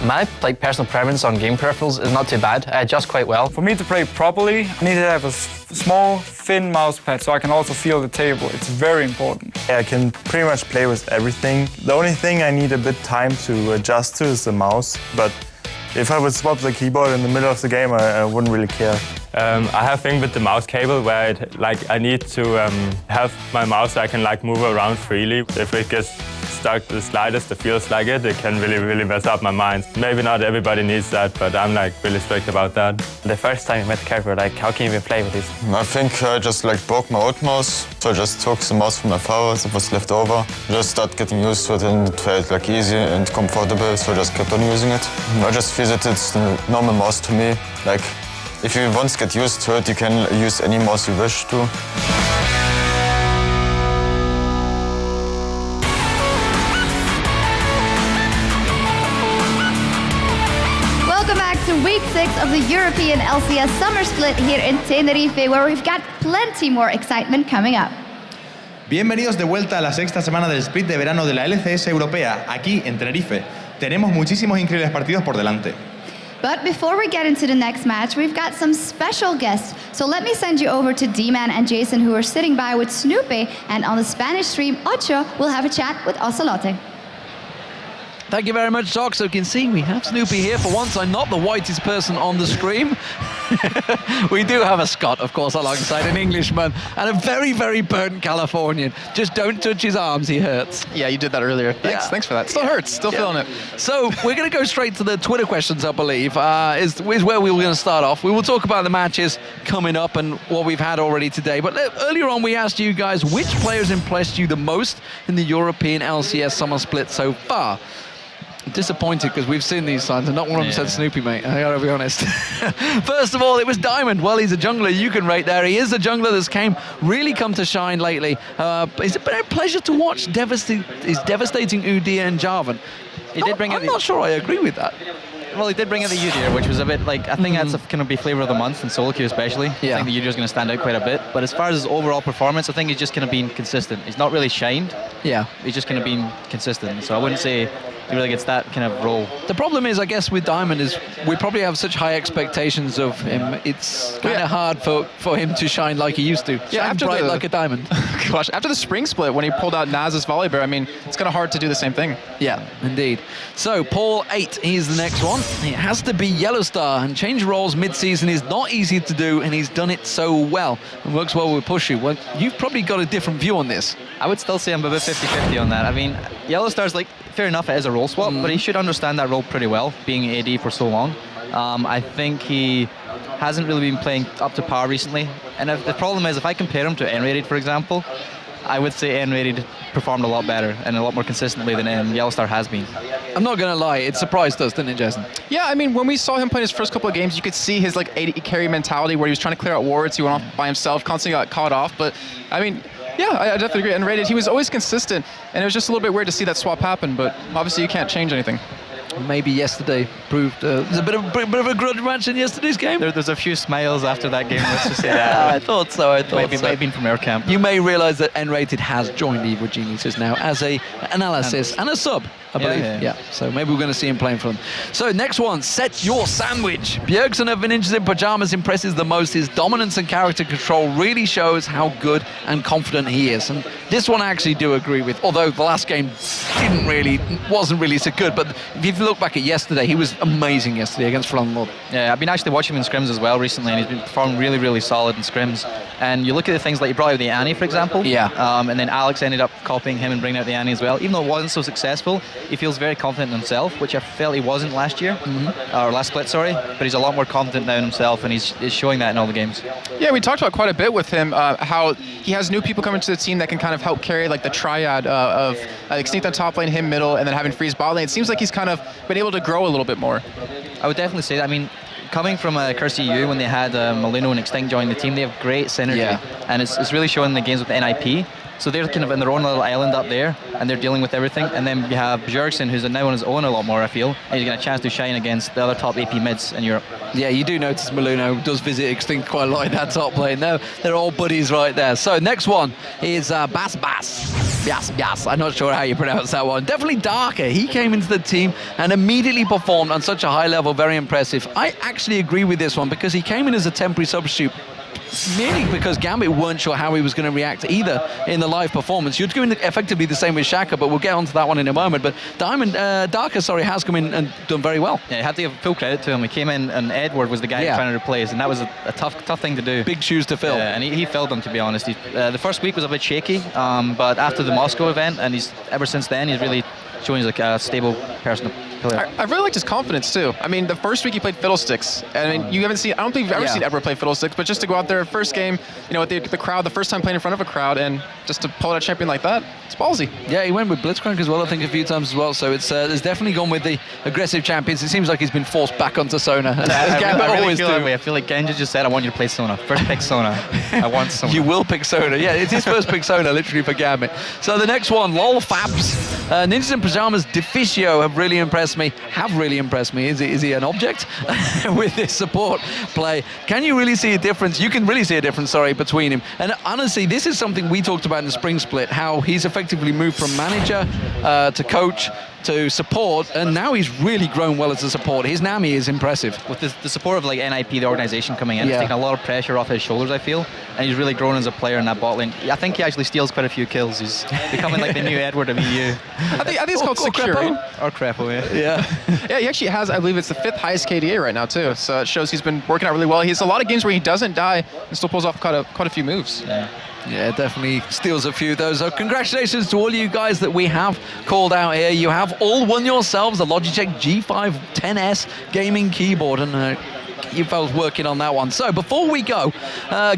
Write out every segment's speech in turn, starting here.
My personal preference on game peripherals is not too bad. I adjust quite well. For me to play properly, I need to have a small, thin mouse pad so I can also feel the table. It's very important. I can pretty much play with everything. The only thing I need a bit time to adjust to is the mouse, but if I would swap the keyboard in the middle of the game, I wouldn't really care. I have a thing with the mouse cable where I need to have my mouse so I can move around freely. If it gets stuck the slightest, it feels like it can really mess up my mind. Maybe not everybody needs that, but I'm really strict about that. The first time I met the character, how can you even play with this? I think I just broke my old mouse, so I just took the mouse from my father that was left over. Just started getting used to it and it felt easy and comfortable, so I just kept on using it. I just feel that it's the normal mouse to me. If you once get used to it, you can use any mouse you wish to. Welcome back to week 6 of the European LCS Summer Split here in Tenerife, where we've got plenty more excitement coming up. Bienvenidos de vuelta a la sexta semana del split de verano de la LCS europea, aquí en Tenerife. Tenemos muchísimos increíbles partidos por delante. But before we get into the next match, we've got some special guests. So let me send you over to D-Man and Jason, who are sitting by with Snoopy, and on the Spanish stream, Ocho will have a chat with Ocelote. Thank you very much, Doc. So you can see we have Snoopy here. For once, I'm not the whitest person on the stream. We do have a Scot, of course, alongside an Englishman and a very, very burnt Californian. Just don't touch his arms, he hurts. Yeah, you did that earlier. Thanks for that. Still hurts, still feeling it. So we're going to go straight to the Twitter questions, I believe, is where we were going to start off. We will talk about the matches coming up and what we've had already today. But earlier on, we asked you guys which players impressed you the most in the European LCS Summer Split so far. Disappointed because we've seen these signs and not one of them said Snoopy, mate. I gotta be honest. First of all, it was Diamond. Well, he's a jungler. You can rate there. He is a jungler that's really come to shine lately. It's been a pleasure to watch his devastating Udyr and Jarvan. I'm not sure I agree with that. Well, he did bring in the Udyr, which was a bit I think that's going to be flavour of the month in solo queue especially. Yeah. I think the Udyr is going to stand out quite a bit. But as far as his overall performance, I think he's just going to be consistent. He's not really shined. Yeah. He's just going to be consistent. So I wouldn't say he really gets that kind of role. The problem is, I guess, with Diamond is we probably have such high expectations of him. It's kind of hard for him to shine like he used to. Shine bright like a diamond. Gosh, after the spring split, when he pulled out Naz's Volibear, I mean, it's kind of hard to do the same thing. Yeah, indeed. So, Paul 8, he's the next one. It has to be Yellow Star, and change roles mid-season is not easy to do, and he's done it so well and works well with Pushu. Well, you've probably got a different view on this. I would still say I'm a bit 50-50 on that. I mean, Yellow Star's fair enough, it is a role swap, but he should understand that role pretty well, being AD for so long. I think he hasn't really been playing up to par recently, and the problem is, if I compare him to N-Rated, for example, I would say N-Rated performed a lot better and a lot more consistently than Yellow Star has been. I'm not going to lie, it surprised us, didn't it, Jason? Yeah, I mean, when we saw him play his first couple of games, you could see his AD carry mentality where he was trying to clear out wards, he went off by himself, constantly got caught off, but I mean, yeah, I definitely agree. And Rated, he was always consistent, and it was just a little bit weird to see that swap happen, but obviously you can't change anything. Maybe yesterday proved there's a bit of a grudge match in yesterday's game. There's a few smiles after that game, let's just say that. I thought so. Maybe it might have been from Air Camp. You may realise that N-Rated has joined Evil Geniuses now as a analysis and a sub, I believe. Yeah. So maybe we're going to see him playing for them. So next one, Set Your Sandwich. Bjergsen of Ninjas in Pyjamas impresses the most. His dominance and character control really shows how good and confident he is. And this one I actually do agree with, although the last game wasn't really so good. But if you look back at yesterday, he was amazing yesterday against Flanlord. Yeah, I've been actually watching him in scrims as well recently, and he's been performing really, really solid in scrims. And you look at the things like he brought out the Annie, for example. Yeah. And then Alex ended up copying him and bringing out the Annie as well. Even though it wasn't so successful, he feels very confident in himself, which I felt he wasn't last year, or last split, sorry. But he's a lot more confident now in himself, and he's showing that in all the games. Yeah, we talked about quite a bit with him, how he has new people coming to the team that can kind of help carry the triad of Extinct on top lane, him middle, and then having Freeze bot lane. It seems like he's kind of been able to grow a little bit more. I would definitely say that. I mean, coming from Curse EU, when they had Molino and Extinct join the team, they have great synergy, and it's really showing in the games with the NIP. So they're kind of in their own little island up there, and they're dealing with everything. And then you have Bjergsen, who's now on his own a lot more, I feel, and he's getting a chance to shine against the other top AP mids in Europe. Yeah, you do notice Molino does visit Extinct quite a lot in that top lane. They're all buddies right there. So next one is Bass Bass. I'm not sure how you pronounce that one. Definitely Darker. He came into the team and immediately performed on such a high level, very impressive. I actually agree with this one because he came in as a temporary substitute, merely because Gambit weren't sure how he was going to react either in the live performance. You're doing effectively the same with Shaka, but we'll get onto that one in a moment. But Darker, has come in and done very well. Yeah, you have to give full credit to him. He came in and Edward was the guy trying to replace, and that was a tough thing to do. Big shoes to fill. Yeah, and he filled them, to be honest. The first week was a bit shaky, but after the Moscow event, and ever since then, he's really shown he's like a stable person to play. I really liked his confidence too. I mean, the first week he played Fiddlesticks, and I mean, you haven't seen. I don't think you've ever seen Edward play Fiddlesticks, but just to go out there first game, with the crowd, the first time playing in front of a crowd, and just to pull out a champion like that, it's ballsy. Yeah, he went with Blitzcrank as well, I think, a few times as well. So it's there's definitely gone with the aggressive champions. It seems like he's been forced back onto Sona. I really feel that way. I feel like Genja just said, "I want you to play Sona. First pick Sona. I want Sona." You will pick Sona. Yeah, it's his first pick Sona, literally, for Gambit. So the next one, LOL Fabs. Ninjas in Pajamas Deficio have really impressed me. Is he an object? With this support play. Can you really see a difference? You can really see a difference, between him. And honestly, this is something we talked about in the spring split, how he's effectively moved from manager to coach to support, and now he's really grown well as a support. His Nami is impressive. With the support of NIP, the organization coming in, it's taken a lot of pressure off his shoulders, I feel, and he's really grown as a player in that bot lane. I think he actually steals quite a few kills. He's becoming like the new Edward of EU. I think it's called secure. Or Crepo, yeah. Yeah, he actually has, I believe it's the 5th highest KDA right now too, so it shows he's been working out really well. He has a lot of games where he doesn't die and still pulls off quite a few moves. Yeah, definitely steals a few of those. So congratulations to all you guys that we have called out here. You have all won yourselves the Logitech G5 10S gaming keyboard, and you fellas working on that one. So before we go,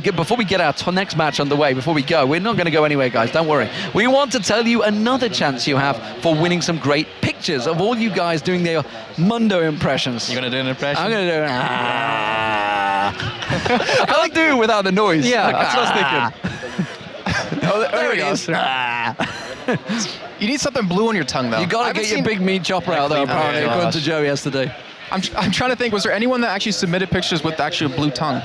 before we get our next match underway, we're not going to go anywhere, guys, don't worry. We want to tell you another chance you have for winning some great pictures of all you guys doing their Mundo impressions. You're going to do an impression? I'm going to do I can't do it without the noise. Yeah, that's what I was thinking. There we go. You need something blue on your tongue, though. You got to get your big meat chopper out there, apparently, according to Joe yesterday. I'm trying to think, was there anyone that actually submitted pictures with the actual blue tongue?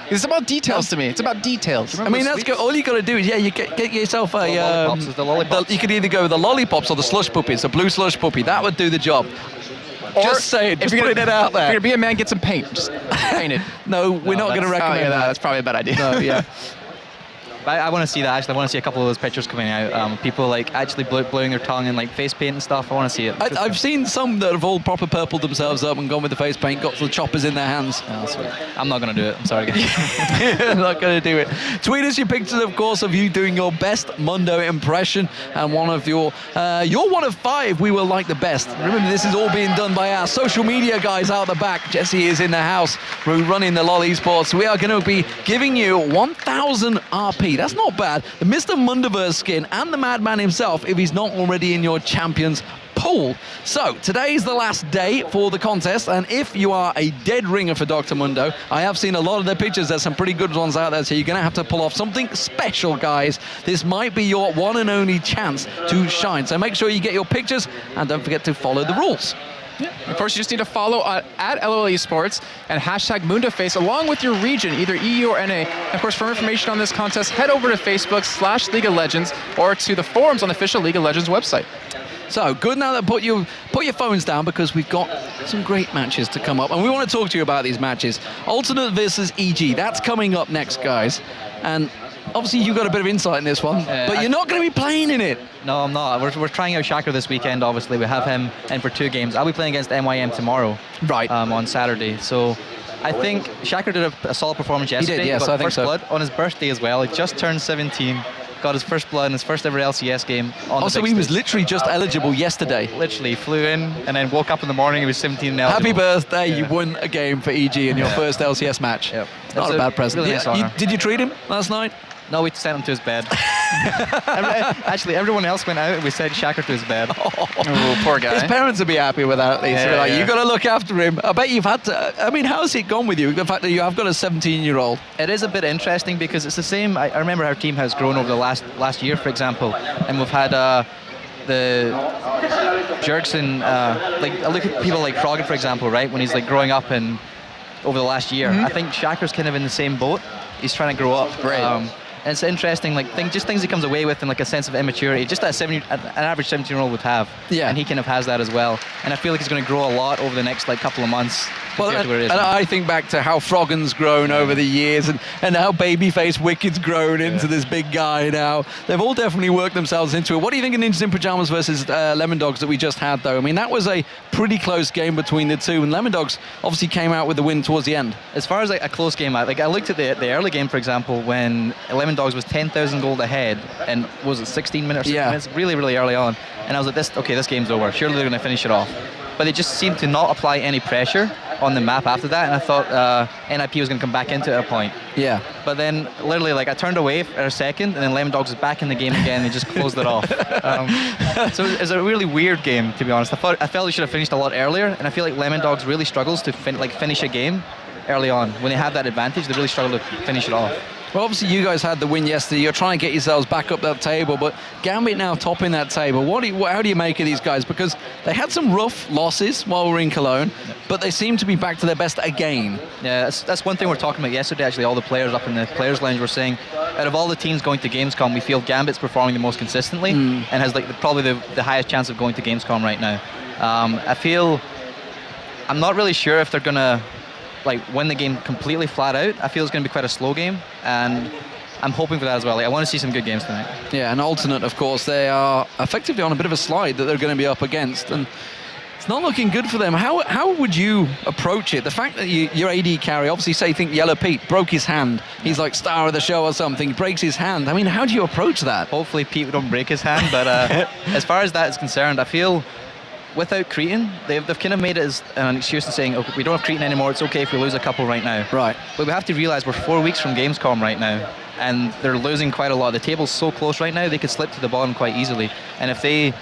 It's about details to me. It's about details. I mean, that's good. All you got to do is, you get yourself a... lollipops, the lollipops. You could either go with the lollipops or the slush puppies, the blue slush puppy. That would do the job. Or just saying, just putting it out there. If you're going to be a man, get some paint. Just paint it. No, we're not going to recommend that. That's probably a bad idea. No, yeah. I want to see that, actually. I want to see a couple of those pictures coming out. People actually blowing their tongue and face paint and stuff. I want to see it. I've seen some that have all proper purpled themselves up and gone with the face paint, got the choppers in their hands. Oh, sweet. I'm not going to do it. I'm sorry, guys. I'm not going to do it. Tweet us your pictures, of course, of you doing your best Mundo impression, and one of you're one of 5 we will like the best. Remember, this is all being done by our social media guys out the back. Jesse is in the house. We're running the LOL Esports. We are going to be giving you 1,000 RP. That's not bad. The Mr. Mundaverse skin and the Madman himself, if he's not already in your champions pool. So today is the last day for the contest, and if you are a dead ringer for Dr. Mundo, I have seen a lot of their pictures. There's some pretty good ones out there, so you're going to have to pull off something special, guys. This might be your one and only chance to shine. So make sure you get your pictures, and don't forget to follow the rules. Of course, you just need to follow at LOL Esports and hashtag MundaFace along with your region, either EU or NA. And of course, for information on this contest, head over to Facebook/League of Legends or to the forums on the official League of Legends website. So good now that put your phones down, because we've got some great matches to come up, and we want to talk to you about these matches. Alternate versus EG, that's coming up next, guys. And obviously you've got a bit of insight in this one, but you're not going to be playing in it. No, I'm not. We're trying out Shaka this weekend, obviously. We have him in for 2 games. I'll be playing against MYM tomorrow. Right. On Saturday. So I think Shaka did a solid performance yesterday. He did, yes, got I think first so. blood on his birthday as well. He just turned 17. Got his first blood in his first ever LCS game. Also, he was literally just eligible yesterday. Literally, flew in and then woke up in the morning. He was 17 and eligible. Happy birthday! You won a game for EG in your first LCS match. Yep. Not a bad present. Really nice did you treat him last night? No, we sent him to his bed. Actually, everyone else went out and we sent Shaka to his bed. Oh, poor guy. His parents would be happy with that, at least. Yeah, You've got to look after him. I bet you've had to... I mean, how's it gone with you, the fact that you have got a 17-year-old? It is a bit interesting because it's the same... I remember our team has grown over the last year, for example, and we've had... the Jerkson, I look at people like Froggen, for example, right? When he's growing up and over the last year. I think Shaka's kind of in the same boat. He's trying to grow up. Right. And it's interesting, like just things he comes away with and like a sense of immaturity, just that an average 17-year-old would have. Yeah. And he kind of has that as well. And I feel like he's going to grow a lot over the next like couple of months. Well, and I think back to how Froggen's grown over the years and how babyface Wicked's grown into this big guy now. They've all definitely worked themselves into it. What do you think of Ninjas in Pajamas versus Lemon Dogs that we just had, though? I mean, that was a pretty close game between the two, and Lemon Dogs obviously came out with the win towards the end. As far as like a close game, I looked at the early game, for example, when Lemon Dogs was 10,000 gold ahead, and was it 16 minutes? Yeah. Minutes? Really, really early on. And I was like, this game's over. Surely they're going to finish it off. But they just seemed to not apply any pressure on the map after that, and I thought NIP was going to come back into it at a point. Yeah. But then, literally, like I turned away for a second, and then Lemon Dogs was back in the game again, and they just closed it off. So it was a really weird game, to be honest. I felt they should have finished a lot earlier, and I feel like Lemon Dogs really struggles to finish a game early on. When they have that advantage, they really struggle to finish it off. Well, obviously you guys had the win yesterday. You're trying to get yourselves back up that table, but Gambit now topping that table. How do you make of these guys? Because they had some rough losses while we were in Cologne, but they seem to be back to their best again. Yeah, that's one thing we were talking about yesterday, actually. All the players up in the Players' Lounge were saying, out of all the teams going to Gamescom, we feel Gambit's performing the most consistently and has like probably the highest chance of going to Gamescom right now. I'm not really sure if they're going to win the game completely flat out. I feel it's going to be quite a slow game, and I'm hoping for that as well. I want to see some good games tonight. Yeah, and Alternate, of course, they are effectively on a bit of a slide that they're going to be up against, and it's not looking good for them. How would you approach it? The fact that your AD carry, obviously, say, think Yellow Pete broke his hand. He's like star of the show or something. He breaks his hand. I mean, how do you approach that? Hopefully Pete don't break his hand, but as far as that is concerned, I feel without Cretan, they've kind of made it as an excuse to saying, okay, we don't have Cretan anymore, it's okay if we lose a couple right now. Right. But we have to realise we're 4 weeks from Gamescom right now, and they're losing quite a lot. The table's so close right now, they could slip to the bottom quite easily. And if they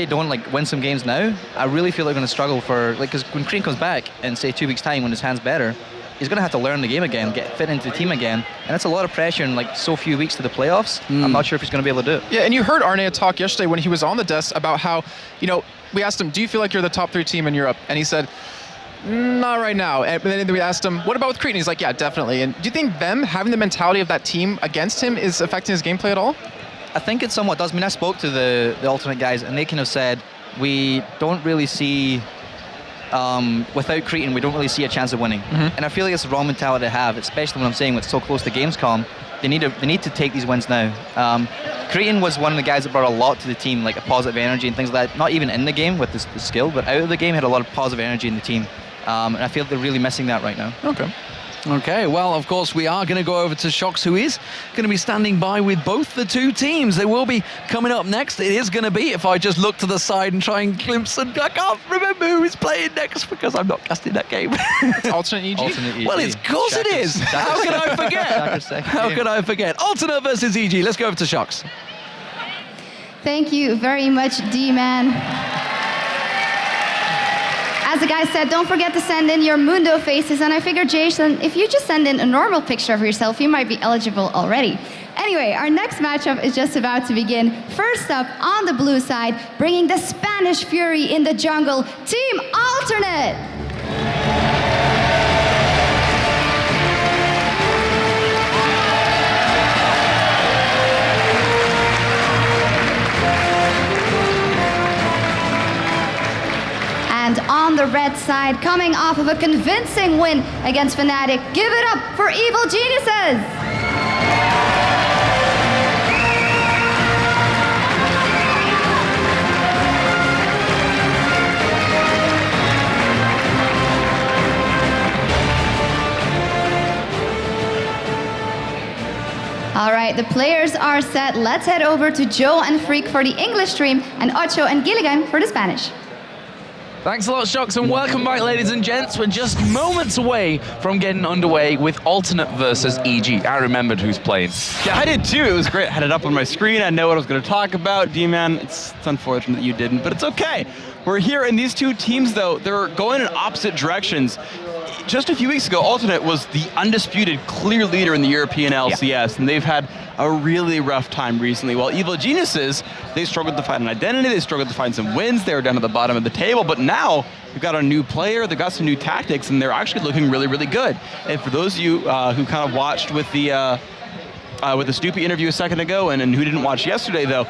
don't win some games now, I really feel they're going to struggle because when Cretan comes back in, say, 2 weeks' time when his hand's better, he's going to have to learn the game again, get fit into the team again, and that's a lot of pressure in so few weeks to the playoffs. I'm not sure if he's going to be able to do it. Yeah, and you heard Arne talk yesterday when he was on the desk about how, we asked him, do you feel like you're the top 3 team in Europe? And he said, not right now. And then we asked him, what about with Cretan? He's like, yeah, definitely. And do you think them having the mentality of that team against him is affecting his gameplay at all? I think it somewhat does. I mean, I spoke to the Alternate guys, and they kind of said, we don't really see, without Cretan, we don't really see a chance of winning. And I feel like it's the wrong mentality to have, especially when I'm saying it's so close to Gamescom. They need to take these wins now. Cretan was one of the guys that brought a lot to the team, like a positive energy and things like that. Not even in the game with the skill, but out of the game, had a lot of positive energy in the team. And I feel they're really missing that right now. Okay, well, of course, we are going to go over to Shox, who is going to be standing by with both the two teams. They will be coming up next. It is going to be, if I just look to the side and try and glimpse, and I can't remember who is playing next because I'm not casting that game. It's Alternate EG? Alternate EG. Well, of course it is. How can I forget? How can I forget? Alternate versus EG. Let's go over to Shox. Thank you very much, D-Man. As the guy said, don't forget to send in your Mundo faces, and I figured, Jason, if you just send in a normal picture of yourself, you might be eligible already. Anyway, our next matchup is just about to begin. First up, on the blue side, bringing the Spanish Fury in the jungle, Team Alternate! And on the red side, coming off of a convincing win against Fnatic, give it up for Evil Geniuses! All right, the players are set. Let's head over to Joe and Freak for the English stream and Ocho and Gilligan for the Spanish. Thanks a lot, Shox, and welcome back, ladies and gents. We're just moments away from getting underway with Alternate versus EG. I remembered who's playing. Yeah, I did too. It was great. I had it up on my screen. I know what I was going to talk about. D-Man, it's unfortunate that you didn't, but it's okay. We're here, and these two teams, though, they're going in opposite directions. Just a few weeks ago, Alternate was the undisputed clear leader in the European LCS, and they've had a really rough time recently. While Evil Geniuses, they struggled to find an identity, they struggled to find some wins, they were down at the bottom of the table, but now they've got a new player, they've got some new tactics, and they're actually looking really, really good. And for those of you who kind of watched with the with the Snoopy interview a second ago, and who didn't watch yesterday, though,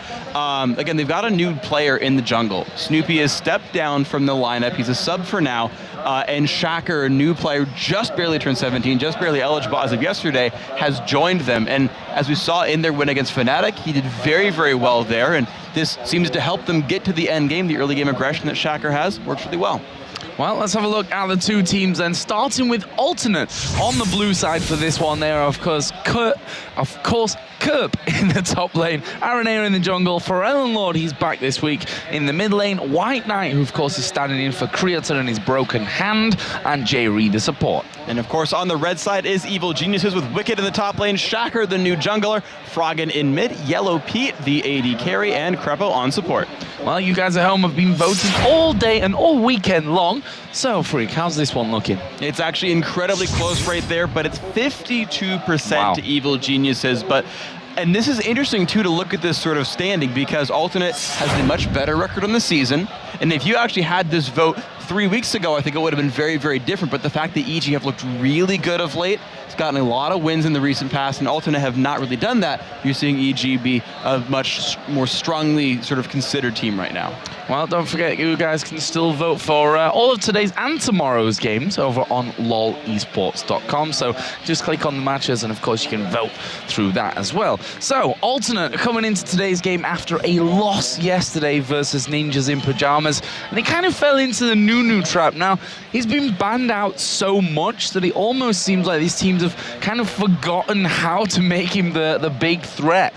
again, they've got a new player in the jungle. Snoopy has stepped down from the lineup. He's a sub for now. And Shaker, a new player, just barely turned 17, just barely eligible as of yesterday, has joined them. And as we saw in their win against Fnatic, he did very, very well there. And this seems to help them get to the end game. The early game aggression that Shaker has works really well. Well, let's have a look at the two teams then, starting with Alternate on the blue side for this one. There, of course, Kerp in the top lane, Aranea in the jungle, Pharrell Lord, he's back this week in the mid lane, White Knight, who of course is standing in for Creator and his broken hand, and Jay Reed the support. And of course on the red side is Evil Geniuses with Wicked in the top lane, Shaker the new jungler, Froggen in mid, Yellow Pete the AD carry, and Crepo on support. Well, you guys at home have been voting all day and all weekend long. So, Freak, how's this one looking? It's actually incredibly close right there, but it's 52% to Evil Geniuses. And this is interesting, too, to look at this sort of standing, because Alternate has a much better record on the season. And if you actually had this vote 3 weeks ago, I think it would have been very, very different. But the fact that EG have looked really good of late, it's gotten a lot of wins in the recent past, and Alternate have not really done that, you're seeing EG be a much more strongly sort of considered team right now. Well, don't forget, you guys can still vote for all of today's and tomorrow's games over on lolesports.com. So just click on the matches, and of course you can vote through that as well. So, Alternate coming into today's game after a loss yesterday versus Ninjas in Pajamas, and he kind of fell into the Nunu trap. Now, he's been banned out so much that it almost seems like these teams have kind of forgotten how to make him the big threat,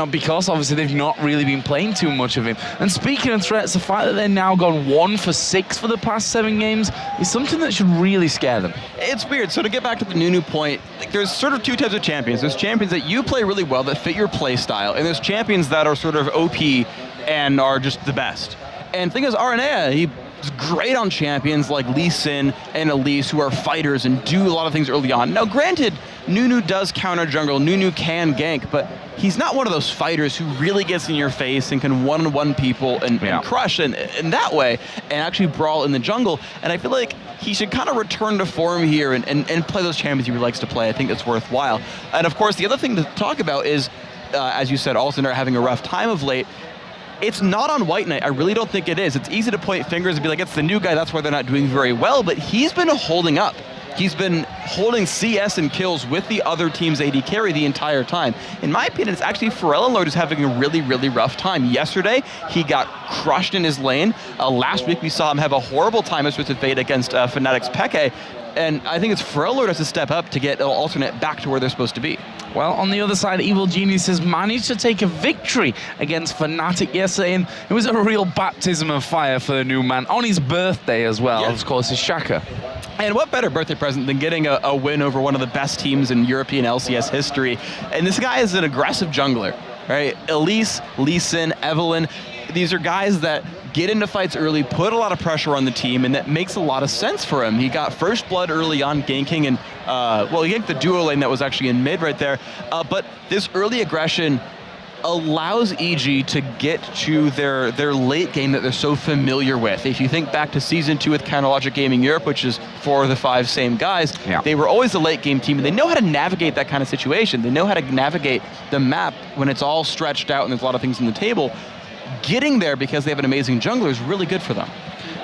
because obviously they've not really been playing too much of him. And speaking of threats, the fact that they're now gone 1 for 6 for the past 7 games is something that should really scare them. It's weird. So to get back to the Nunu point, there's sort of 2 types of champions. There's champions that you play really well, that fit your play style, and there's champions that are sort of OP and are just the best. And the thing is, Aranea, he's great on champions like Lee Sin and Elise, who are fighters and do a lot of things early on. Now, granted, Nunu does counter jungle, Nunu can gank, but he's not one of those fighters who really gets in your face and can one-on-one people and crush in that way and actually brawl in the jungle. And I feel like he should kind of return to form here and play those champions he likes to play. I think it's worthwhile. And of course, the other thing to talk about is, as you said, Alternate having a rough time of late. It's not on White Knight. I really don't think it is. It's easy to point fingers and be like, it's the new guy, that's why they're not doing very well, but he's been holding up. He's been holding CS and kills with the other team's AD carry the entire time. In my opinion, it's actually Pharrell Lord who's having a really, really rough time. Yesterday, he got crushed in his lane. Last week, we saw him have a horrible time as Twisted Fate against Fnatic's Peke. And I think it's Pharrell Lord has to step up to get Alternate back to where they're supposed to be. Well, on the other side, Evil Genius has managed to take a victory against Fnatic yesterday, and it was a real baptism of fire for the new man on his birthday as well. Of course, it's Shaka. And what better birthday present than getting a win over one of the best teams in European LCS history? And this guy is an aggressive jungler, right? Elise, Lee Sin, Evelyn, these are guys that get into fights early, put a lot of pressure on the team, and that makes a lot of sense for him. He got first blood early on, ganking, and well, he ganked the duo lane that was actually in mid right there. But this early aggression allows EG to get to their late game that they're so familiar with. If you think back to Season 2 with Counterlogic Gaming Europe, which is 4 of the 5 same guys, they were always a late game team, and they know how to navigate that kind of situation. They know how to navigate the map when it's all stretched out and there's a lot of things on the table. Getting there because they have an amazing jungler is really good for them.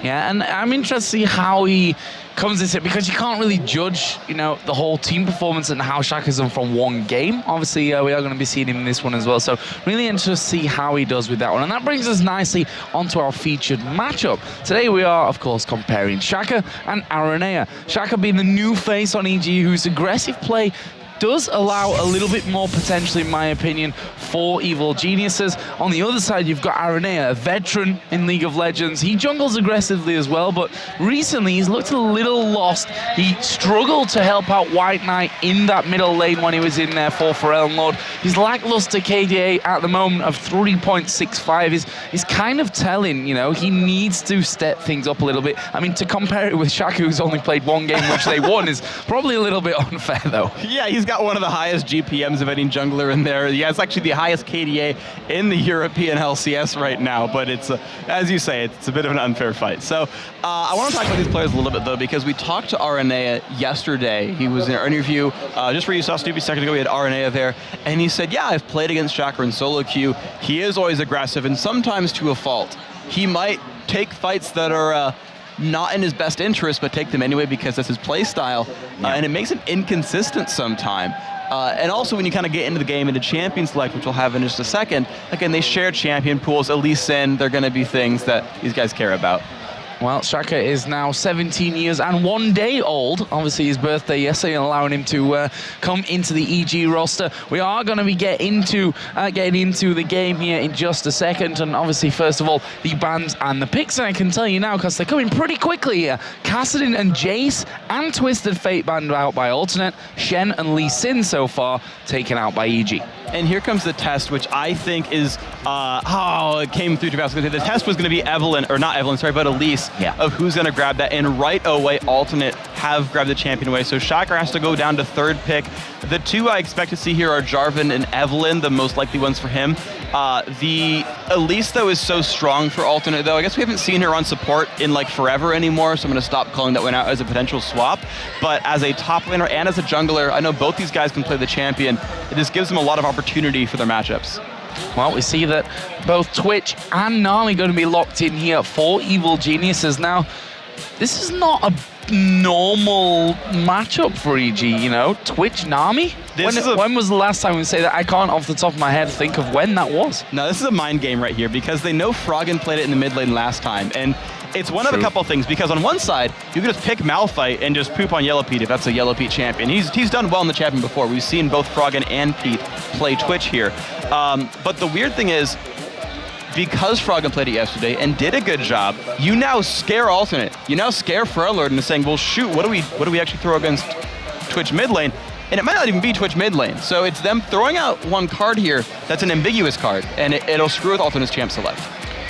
Yeah, and I'm interested to see how he comes into it, because you can't really judge, you know, the whole team performance and how Shaka's done from one game. Obviously, we are going to be seeing him in this one as well, so really interested to see how he does with that one. And that brings us nicely onto our featured matchup. Today we are, of course, comparing Shaka and Aranea. Shaka being the new face on EG, whose aggressive play does allow a little bit more potential, in my opinion, for Evil Geniuses. On the other side, you've got Aranea, a veteran in League of Legends. He jungles aggressively as well, but recently he's looked a little lost. He struggled to help out White Knight in that middle lane when he was in there for Pharrell Lord. His lackluster KDA at the moment of 3.65 is kind of telling, you know. He needs to step things up a little bit. I mean, to compare it with Shaka, who's only played 1 game, which they won, is probably a little bit unfair, though. Yeah, he's got one of the highest GPMs of any jungler in there. He has actually the highest KDA in the European LCS right now, but it's, as you say, it's a bit of an unfair fight. So I want to talk about these players a little bit, though, because we talked to Aranea yesterday. He was in our interview, just where you saw Snoopy a second ago, we had Aranea there, and he said, yeah, I've played against Shaka in solo queue. He is always aggressive, and sometimes to a fault. He might take fights that are not in his best interest, but take them anyway because that's his play style, and it makes him inconsistent sometime. And also when you kind of get into the game, into champion select, which we'll have in just a second, again, they share champion pools, Elise Sin, they're going to be things that these guys care about. Well, Shaka is now 17 years and 1 day old. Obviously, his birthday yesterday, allowing him to come into the EG roster. We are going to be getting into the game here in just a second. And obviously, first of all, the bans and the picks. And I can tell you now, because they're coming pretty quickly here. Kassadin and Jace and Twisted Fate banned out by Alternate. Shen and Lee Sin so far taken out by EG. And here comes the test, which I think is, it came through too fast. The test was going to be Evelyn, or not Evelyn, sorry, but Elise, of who's going to grab that. And right away, Alternate have grabbed the champion away. So Shocker has to go down to third pick. The two I expect to see here are Jarvan and Evelyn, the most likely ones for him. The Elise, though, is so strong for Alternate, though. I guess we haven't seen her on support in, like, forever anymore, so I'm going to stop calling that one out as a potential swap. But as a top laner and as a jungler, I know both these guys can play the champion. It just gives them a lot of opportunity for their matchups. Well, we see that both Twitch and Nami going to be locked in here for Evil Geniuses. Now, this is not a normal matchup for EG, you know? Twitch, Nami? When was the last time we say that? I can't off the top of my head think of when that was. No, this is a mind game right here because they know Froggen played it in the mid lane last time. And it's one of a couple things, because on one side, you can just pick Malphite and just poop on Yellow Pete if that's a Yellow Pete champion. He's done well in the champion before. We've seen both Froggen and Pete play Twitch here. But the weird thing is, because Froggen played it yesterday and did a good job, you now scare Alternate. You now scare Feralord into saying, well, shoot, what do we actually throw against Twitch mid lane? And it might not even be Twitch mid lane. So it's them throwing out one card here that's an ambiguous card, and it'll screw with Alternate's champ select.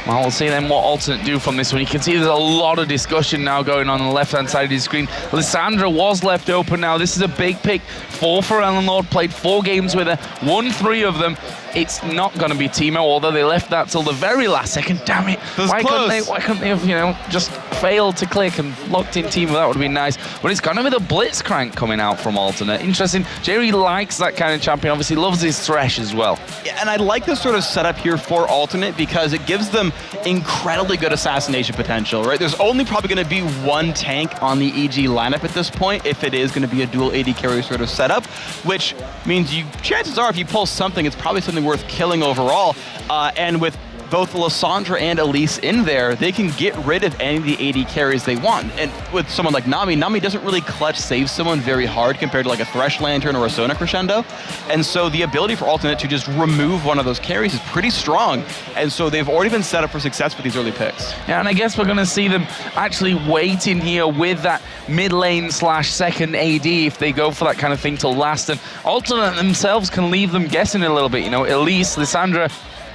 Well, we'll see then what Alternate do from this one. You can see there's a lot of discussion now going on the left-hand side of the screen. Lissandra was left open now. This is a big pick for Ferelden. Played 4 games with her, won 3 of them. It's not going to be Teemo, although they left that till the very last second. Damn it! Why couldn't they have, you know, just failed to click and locked in Teemo? That would have been nice. But it's going to be the Blitzcrank coming out from Alternate. Interesting. Jerry likes that kind of champion. Obviously loves his Thresh as well. Yeah, and I like this sort of setup here for Alternate because it gives them incredibly good assassination potential, right? There's only probably going to be one tank on the EG lineup at this point if it is going to be a dual AD carry sort of setup, which means chances are if you pull something, it's probably something worth killing overall. And with both Lissandra and Elise in there, they can get rid of any of the AD carries they want. And with someone like Nami doesn't really clutch save someone very hard compared to like a Thresh Lantern or a Sona Crescendo. And so the ability for Alternate to just remove one of those carries is pretty strong. And so they've already been set up for success with these early picks. Yeah, and I guess we're going to see them actually waiting here with that mid lane / second AD if they go for that kind of thing to last. And Alternate themselves can leave them guessing a little bit. You know, Elise, Lissandra,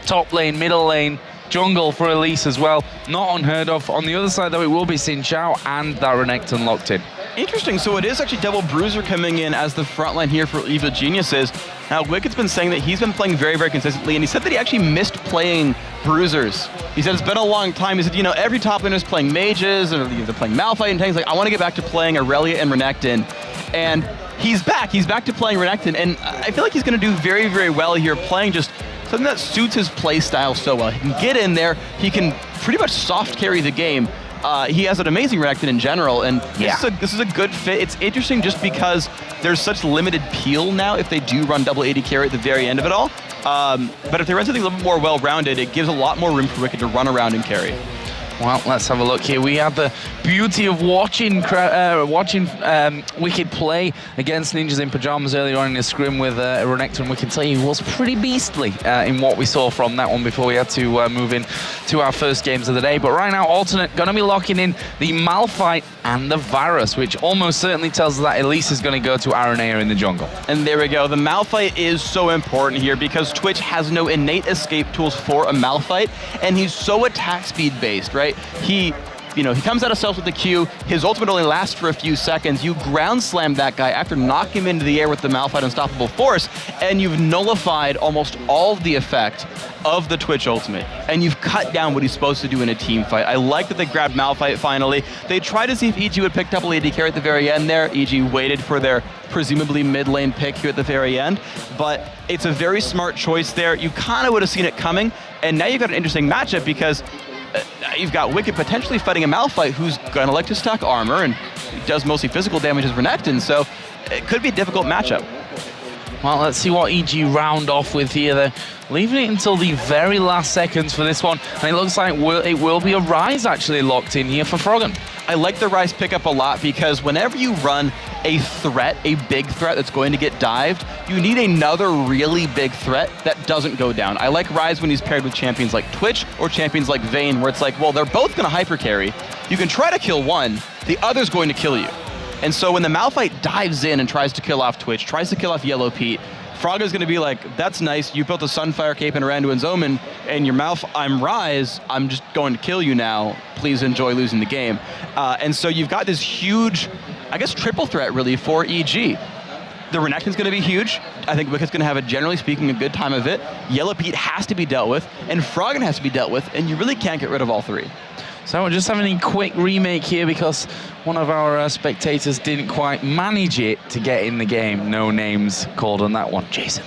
top lane, middle lane, jungle for Elise as well. Not unheard of. On the other side, though, it will be Xin Zhao and that Renekton locked in. Interesting. So it is actually Devil Bruiser coming in as the front line here for Evil Geniuses. Now, Wicked's been saying that he's been playing very, very consistently, and he said that he actually missed playing Bruisers. He said it's been a long time. He said, you know, every top laner is playing mages, or they're playing Malphite and tanks. Like, I want to get back to playing Aurelia and Renekton. And he's back. He's back to playing Renekton, and I feel like he's going to do very, very well here, playing just something that suits his play style so well. He can get in there. He can pretty much soft carry the game. He has an amazing Renekton in general, and this is a good fit. It's interesting just because there's such limited peel now if they do run double AD carry at the very end of it all. But if they run something a little bit more well-rounded, it gives a lot more room for Wicked to run around and carry. Well, let's have a look here. We have the beauty of watching Wicked play against Ninjas in Pajamas earlier on in the scrim with Renekton. We can tell you was pretty beastly in what we saw from that one before we had to move in to our first games of the day. But right now, Alternate going to be locking in the Malphite and the Varus, which almost certainly tells us that Elise is going to go to Aranea in the jungle. And there we go. The Malphite is so important here because Twitch has no innate escape tools for a Malphite, and he's so attack speed based, right? He You know, he comes out of stealth with the Q, his ultimate only lasts for a few seconds, you ground slam that guy after knocking him into the air with the Malphite Unstoppable Force, and you've nullified almost all of the effect of the Twitch ultimate, and you've cut down what he's supposed to do in a team fight. I like that they grabbed Malphite finally. They tried to see if EG would pick double AD carry at the very end there. EG waited for their presumably mid lane pick here at the very end, but it's a very smart choice there. You kind of would have seen it coming, and now you've got an interesting matchup because you've got Wicked potentially fighting a Malphite who's gonna like to stack armor and does mostly physical damage as Renekton, so it could be a difficult matchup. Well, let's see what EG round off with here. They're leaving it until the very last seconds for this one, and it looks like it will be a Ryze actually locked in here for Froggen. I like the Ryze pickup a lot because whenever you run a threat, a big threat that's going to get dived, you need another really big threat that doesn't go down. I like Ryze when he's paired with champions like Twitch or champions like Vayne, where it's like, well, they're both going to hyper carry. You can try to kill one, the other's going to kill you. And so when the Malphite dives in and tries to kill off Twitch, tries to kill off Yellow Pete, Froggen's going to be like, that's nice, you built a Sunfire Cape and Randuin's Omen, and your mouth, I'm Ryze, I'm just going to kill you now, please enjoy losing the game. And so you've got this huge, I guess, triple threat really for EG. The Renekton's going to be huge. I think Wicked's going to have, generally speaking, a good time of it. Yellow Pete has to be dealt with, and Froggen has to be dealt with, and you really can't get rid of all three. So we're just having a quick remake here because one of our spectators didn't quite manage it to get in the game. No names called on that one, Jason.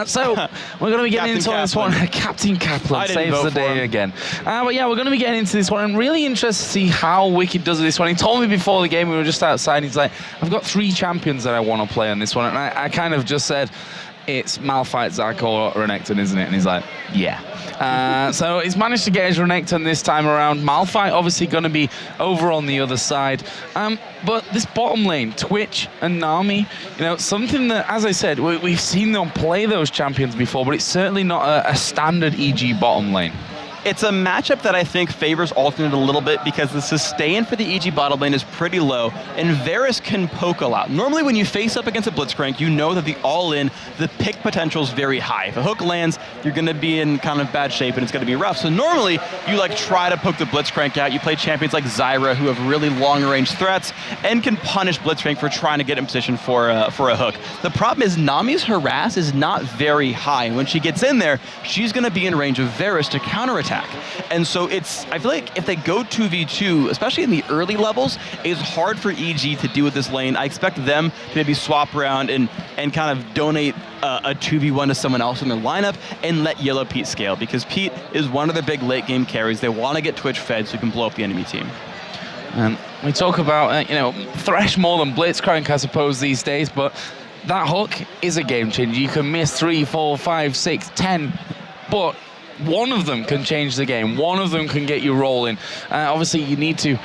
So we're going to be getting into this one. Captain Kaplan saves the day again. But yeah, we're going to be getting into this one. I'm really interested to see how Wicked does this one. He told me before the game, we were just outside, he's like, I've got 3 champions that I want to play on this one. And I kind of just said, it's Malphite, Zac, or Renekton, isn't it? And he's like, yeah. So he's managed to get his Renekton this time around. Malphite obviously going to be over on the other side. But this bottom lane, Twitch and Nami, you know, something that, as I said, we've seen them play those champions before, but it's certainly not a standard EG bottom lane. It's a matchup that I think favors Alternate a little bit because the sustain for the EG bottom lane is pretty low, and Varus can poke a lot. Normally when you face up against a Blitzcrank, you know that the all-in, the pick potential is very high. If a hook lands, you're going to be in kind of bad shape and it's going to be rough. So normally you like try to poke the Blitzcrank out. You play champions like Zyra who have really long-range threats and can punish Blitzcrank for trying to get in position for a hook. The problem is Nami's harass is not very high. When she gets in there, she's going to be in range of Varus to counterattack. And so I feel like if they go 2v2, especially in the early levels, it's hard for EG to deal with this lane. I expect them to maybe swap around and kind of donate a 2v1 to someone else in their lineup and let Yellow Pete scale, because Pete is one of their big late game carries. They want to get Twitch fed so he can blow up the enemy team. And we talk about, you know, Thresh more than Blitzcrank, I suppose, these days, but that hook is a game changer. You can miss 3, 4, 5, 6, 10, but one of them can change the game. One of them can get you rolling. Obviously, you need to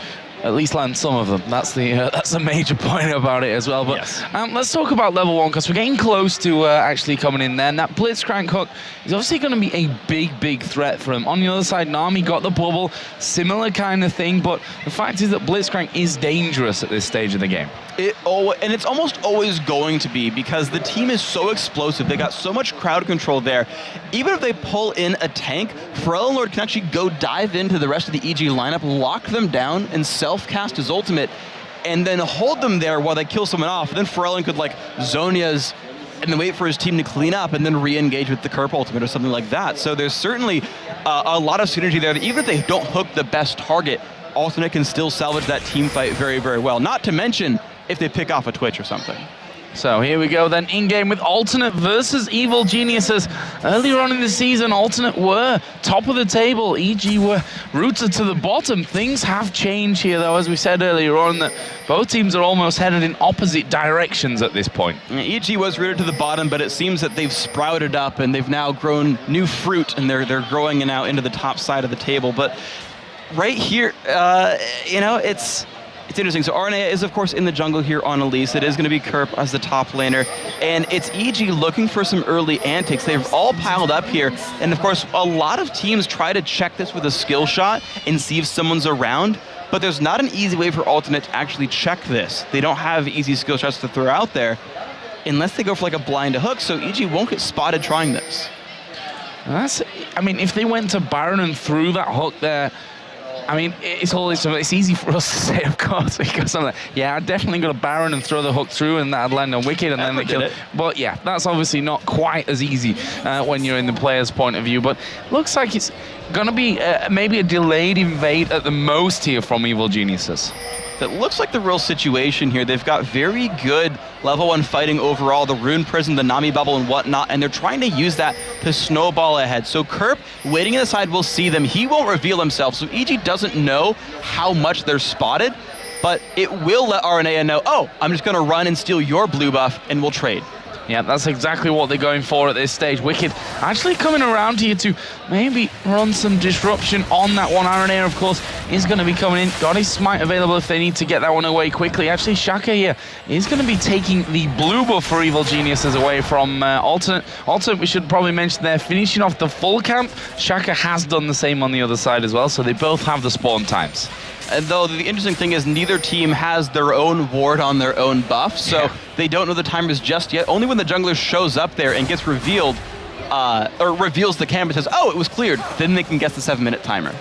at least land some of them. That's the major point about it as well. But yes. Let's talk about level 1, because we're getting close to actually coming in there. And that Blitzcrank hook is obviously going to be a big threat for him. On the other side, Nami got the bubble, similar kind of thing. But the fact is that Blitzcrank is dangerous at this stage of the game. And it's almost always going to be, because the team is so explosive. They got so much crowd control there. Even if they pull in a tank, Pharrell and Lord can actually go dive into the rest of the EG lineup, lock them down, and self-cast his ultimate, and then hold them there while they kill someone off. Then Pharrell could like Zhonya's and then wait for his team to clean up and then re-engage with the Kerp ultimate or something like that. So there's certainly a lot of synergy there that even if they don't hook the best target, Alternate can still salvage that team fight very well. Not to mention if they pick off a Twitch or something. So here we go then, in-game with Alternate versus Evil Geniuses. Earlier on in the season, Alternate were top of the table. EG were rooted to the bottom. Things have changed here, though, as we said earlier on, that both teams are almost headed in opposite directions at this point. EG was rooted to the bottom, but it seems that they've sprouted up and they've now grown new fruit, and they're growing now into the top side of the table. But right here, you know, it's interesting. So RNA is, of course, in the jungle here on Elise. It is going to be Kerp as the top laner. And it's EG looking for some early antics. They've all piled up here. And, of course, a lot of teams try to check this with a skill shot and see if someone's around. But there's not an easy way for Alternate to actually check this. They don't have easy skill shots to throw out there unless they go for like a blind hook. So EG won't get spotted trying this. I mean, if they went to Baron and threw that hook there, I mean, it's easy for us to say, of course, because I'm like, yeah, I definitely got a Baron and throw the hook through, and that'd land on Wicked, and then they kill it. But yeah, that's obviously not quite as easy when you're in the player's point of view. But looks like it's gonna be maybe a delayed invade at the most here from Evil Geniuses. That looks like the real situation here. They've got very good level 1 fighting overall, the Rune Prison, the Nami Bubble and whatnot, and they're trying to use that to snowball ahead. So Kerp, waiting in the side, will see them. He won't reveal himself, so EG doesn't know how much they're spotted, but it will let RNA know, oh, I'm just gonna run and steal your blue buff and we'll trade. Yeah, that's exactly what they're going for at this stage. Wicked actually coming around here to maybe run some disruption on that one. RNA, of course, is going to be coming in. Got his smite available if they need to get that one away quickly. Actually, Shaka here is going to be taking the blue buff for Evil Geniuses away from Alternate. Alternate, we should probably mention they're finishing off the full camp. Shaka has done the same on the other side as well, so they both have the spawn times. And though the interesting thing is neither team has their own ward on their own buff, so they don't know the timers just yet. Only when the jungler shows up there and gets revealed, or reveals the camera and says, oh, it was cleared, then they can guess the 7-minute timer.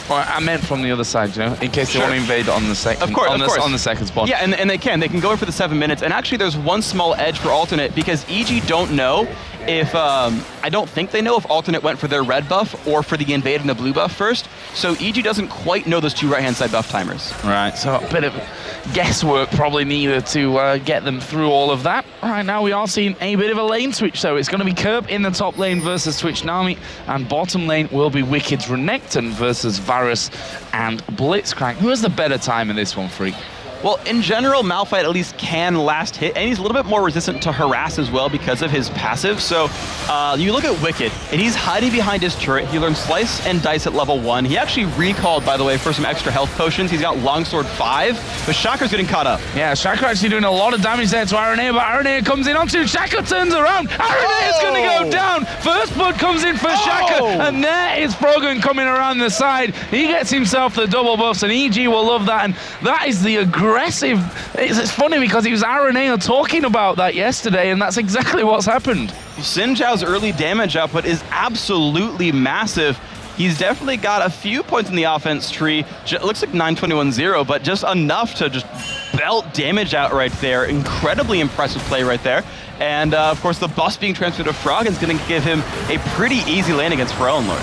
Or I meant from the other side, you know, in case they want to invade on the second, on the second spot. Yeah, and they can go in for the 7 minutes. And actually, there's one small edge for Alternate because EG don't know if I don't think they know if Alternate went for their red buff or for the invade and the blue buff first. So EG doesn't quite know those two right-hand side buff timers. Right, so a bit of guesswork probably needed to get them through all of that. Right now we are seeing a bit of a lane switch, so it's going to be Kerp in the top lane versus Twitch Nami, and bottom lane will be Wicked's Renekton versus Varus and Blitzcrank. Who has the better time in this one, Freak? Well, in general, Malphite at least can last hit, and he's a little bit more resistant to harass as well because of his passive. So you look at Wicked, and he's hiding behind his turret. He learned Slice and Dice at level 1. He actually recalled, by the way, for some extra health potions. He's got Longsword 5, but Shakra's getting caught up. Yeah, Shaka actually doing a lot of damage there to RNA, but RNA comes in onto Shaka, turns around. RNA is going to go down. First blood comes in for Shaka, and there is Frogan coming around the side. He gets himself the double buffs, and EG will love that, and that is the aggressive. It's funny because it was RNA talking about that yesterday, and that's exactly what's happened. Xin Zhao's early damage output is absolutely massive. He's definitely got a few points in the offense tree. It looks like 921-0, but just enough to just belt damage out right there. Incredibly impressive play right there. And of course, the bus being transferred to Frog is going to give him a pretty easy lane against Pharrell Lord.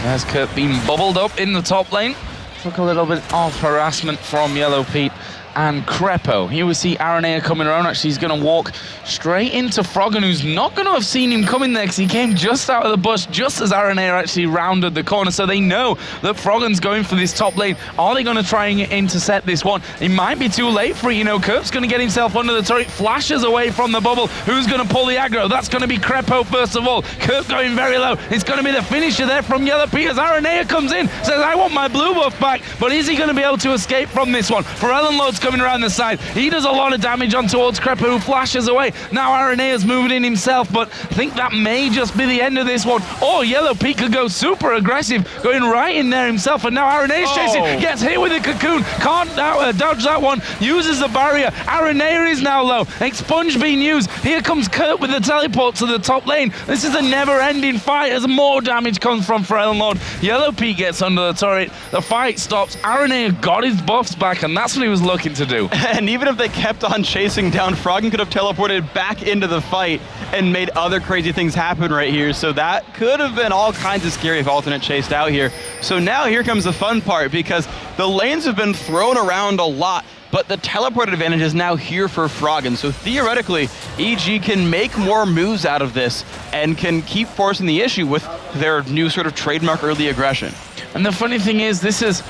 As Kurt being bubbled up in the top lane. Took a little bit of harassment from Yellow Pete and Crepo. Here we see Aranea coming around. Actually, he's going to walk straight into Froggen, who's not going to have seen him coming there because he came just out of the bush just as Aranea actually rounded the corner. So they know that Froggen's going for this top lane. Are they going to try and intercept this one? It might be too late for it. You know, Kerp's going to get himself under the turret, flashes away from the bubble. Who's going to pull the aggro? That's going to be Crepo first of all. Kerp going very low. It's going to be the finisher there from Yellow Pete as Aranea comes in, says, I want my blue buff back. But is he going to be able to escape from this one? Pharrell Lord's coming around the side. He does a lot of damage on towards Crepo, who flashes away. Now Arenea's moving in himself, but I think that may just be the end of this one. Oh, Yellow Pete could go super aggressive, going right in there himself, and now Arenea's chasing, gets hit with the cocoon, can't dodge that one, uses the barrier. Aranea is now low. Expunge being used. Here comes Kurt with the teleport to the top lane. This is a never-ending fight as more damage comes from Pharrell Lord. Yellow Pete gets under the turret. The fight stops. Aranea got his buffs back, and that's what he was looking to do. And even if they kept on chasing down, Froggen could have teleported back into the fight and made other crazy things happen right here. So that could have been all kinds of scary if Alternate chased out here. So now here comes the fun part, because the lanes have been thrown around a lot, but the teleport advantage is now here for Froggen. So theoretically, EG can make more moves out of this and can keep forcing the issue with their new sort of trademark early aggression. And the funny thing is, this is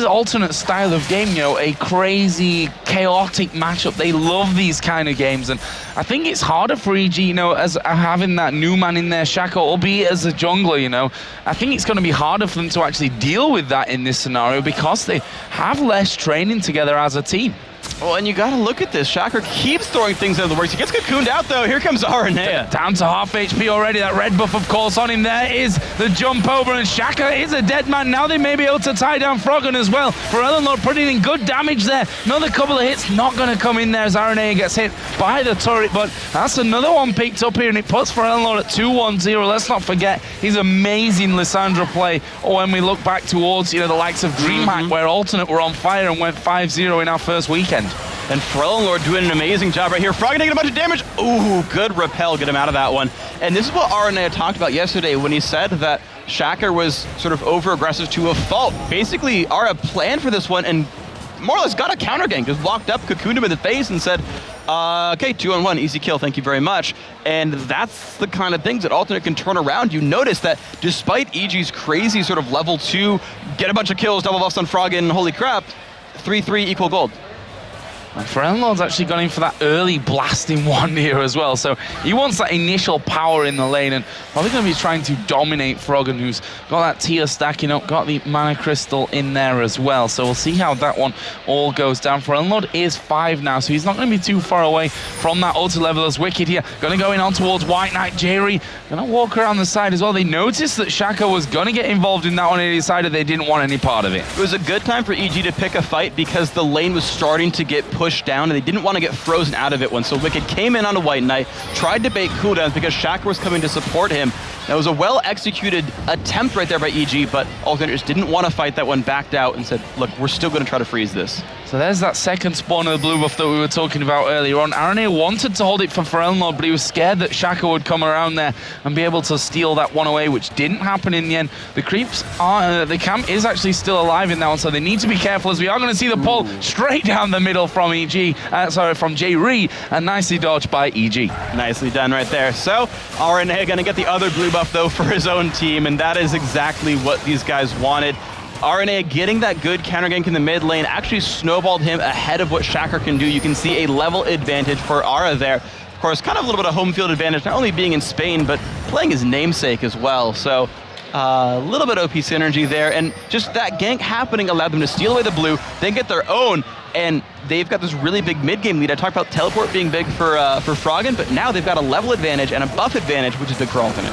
Alternate style of game, you know, a crazy, chaotic matchup. They love these kind of games, and I think it's harder for EG, you know, as having that new man in there, Shaka, albeit as a jungler, you know. I think it's going to be harder for them to actually deal with that in this scenario because they have less training together as a team. Well, and you got to look at this. Shocker keeps throwing things out of the works. He gets cocooned out, though. Here comes Aranea. Down to half HP already. That red buff, of course, on him. There is the jump over, and Shaka is a dead man. Now they may be able to tie down Froggen as well. For Eleanor putting in good damage there. Another couple of hits not going to come in there as Aranea gets hit by the turret, but that's another one picked up here, and it puts for Eleanor at 2-1-0. Let's not forget his amazing Lissandra play when we look back towards, you know, the likes of DreamHack, where Alternate were on fire and went 5-0 in our first weekend. And Frellenlord doing an amazing job right here. Froggen taking a bunch of damage. Ooh, good repel, get him out of that one. And this is what Aranea talked about yesterday when he said that Shacker was sort of over-aggressive to a fault. Basically, Ara planned for this one and more or less got a counter gank, just walked up, cocooned him in the face and said, okay, 2-on-1, easy kill, thank you very much. And that's the kind of things that Alternate can turn around. You notice that despite EG's crazy sort of level 2, get a bunch of kills, double buffs on Froggen, holy crap, 3-3 equal gold. Frellenlord's actually gone in for that early blasting one here as well, so he wants that initial power in the lane and probably going to be trying to dominate Froggen, who's got that tier stacking up, got the mana crystal in there as well, so we'll see how that one all goes down. Frellenlord is 5 now, so he's not going to be too far away from that auto level as Wicked here. Going to go in on towards White Knight. Jerry going to walk around the side as well. They noticed that Shaka was going to get involved in that one and they decided they didn't want any part of it. It was a good time for EG to pick a fight because the lane was starting to get pushed down and they didn't want to get frozen out of it one. So Wicked came in on a White Knight, tried to bait cooldowns because Shaka was coming to support him. That was a well-executed attempt right there by EG, but Alternate just didn't want to fight that one, backed out and said, look, we're still going to try to freeze this. So there's that second spawn of the blue buff that we were talking about earlier on. Aranea wanted to hold it for Frellenlord, but he was scared that Shaka would come around there and be able to steal that one away, which didn't happen in the end. The creeps are, the camp is actually still alive in that one, so they need to be careful as we are going to see the pull straight down the middle from from J-Ree, and nicely dodged by EG. Nicely done right there. So Aranea going to get the other blue buff though for his own team, and that is exactly what these guys wanted. Aranea getting that good counter gank in the mid lane actually snowballed him ahead of what Shacker can do. You can see a level advantage for Ara there. Of course, kind of a little bit of home field advantage, not only being in Spain, but playing his namesake as well. So a little bit OP synergy there, and just that gank happening allowed them to steal away the blue, then get their own, and they've got this really big mid-game lead. I talked about teleport being big for Froggen, but now they've got a level advantage and a buff advantage, which is big for Alternate.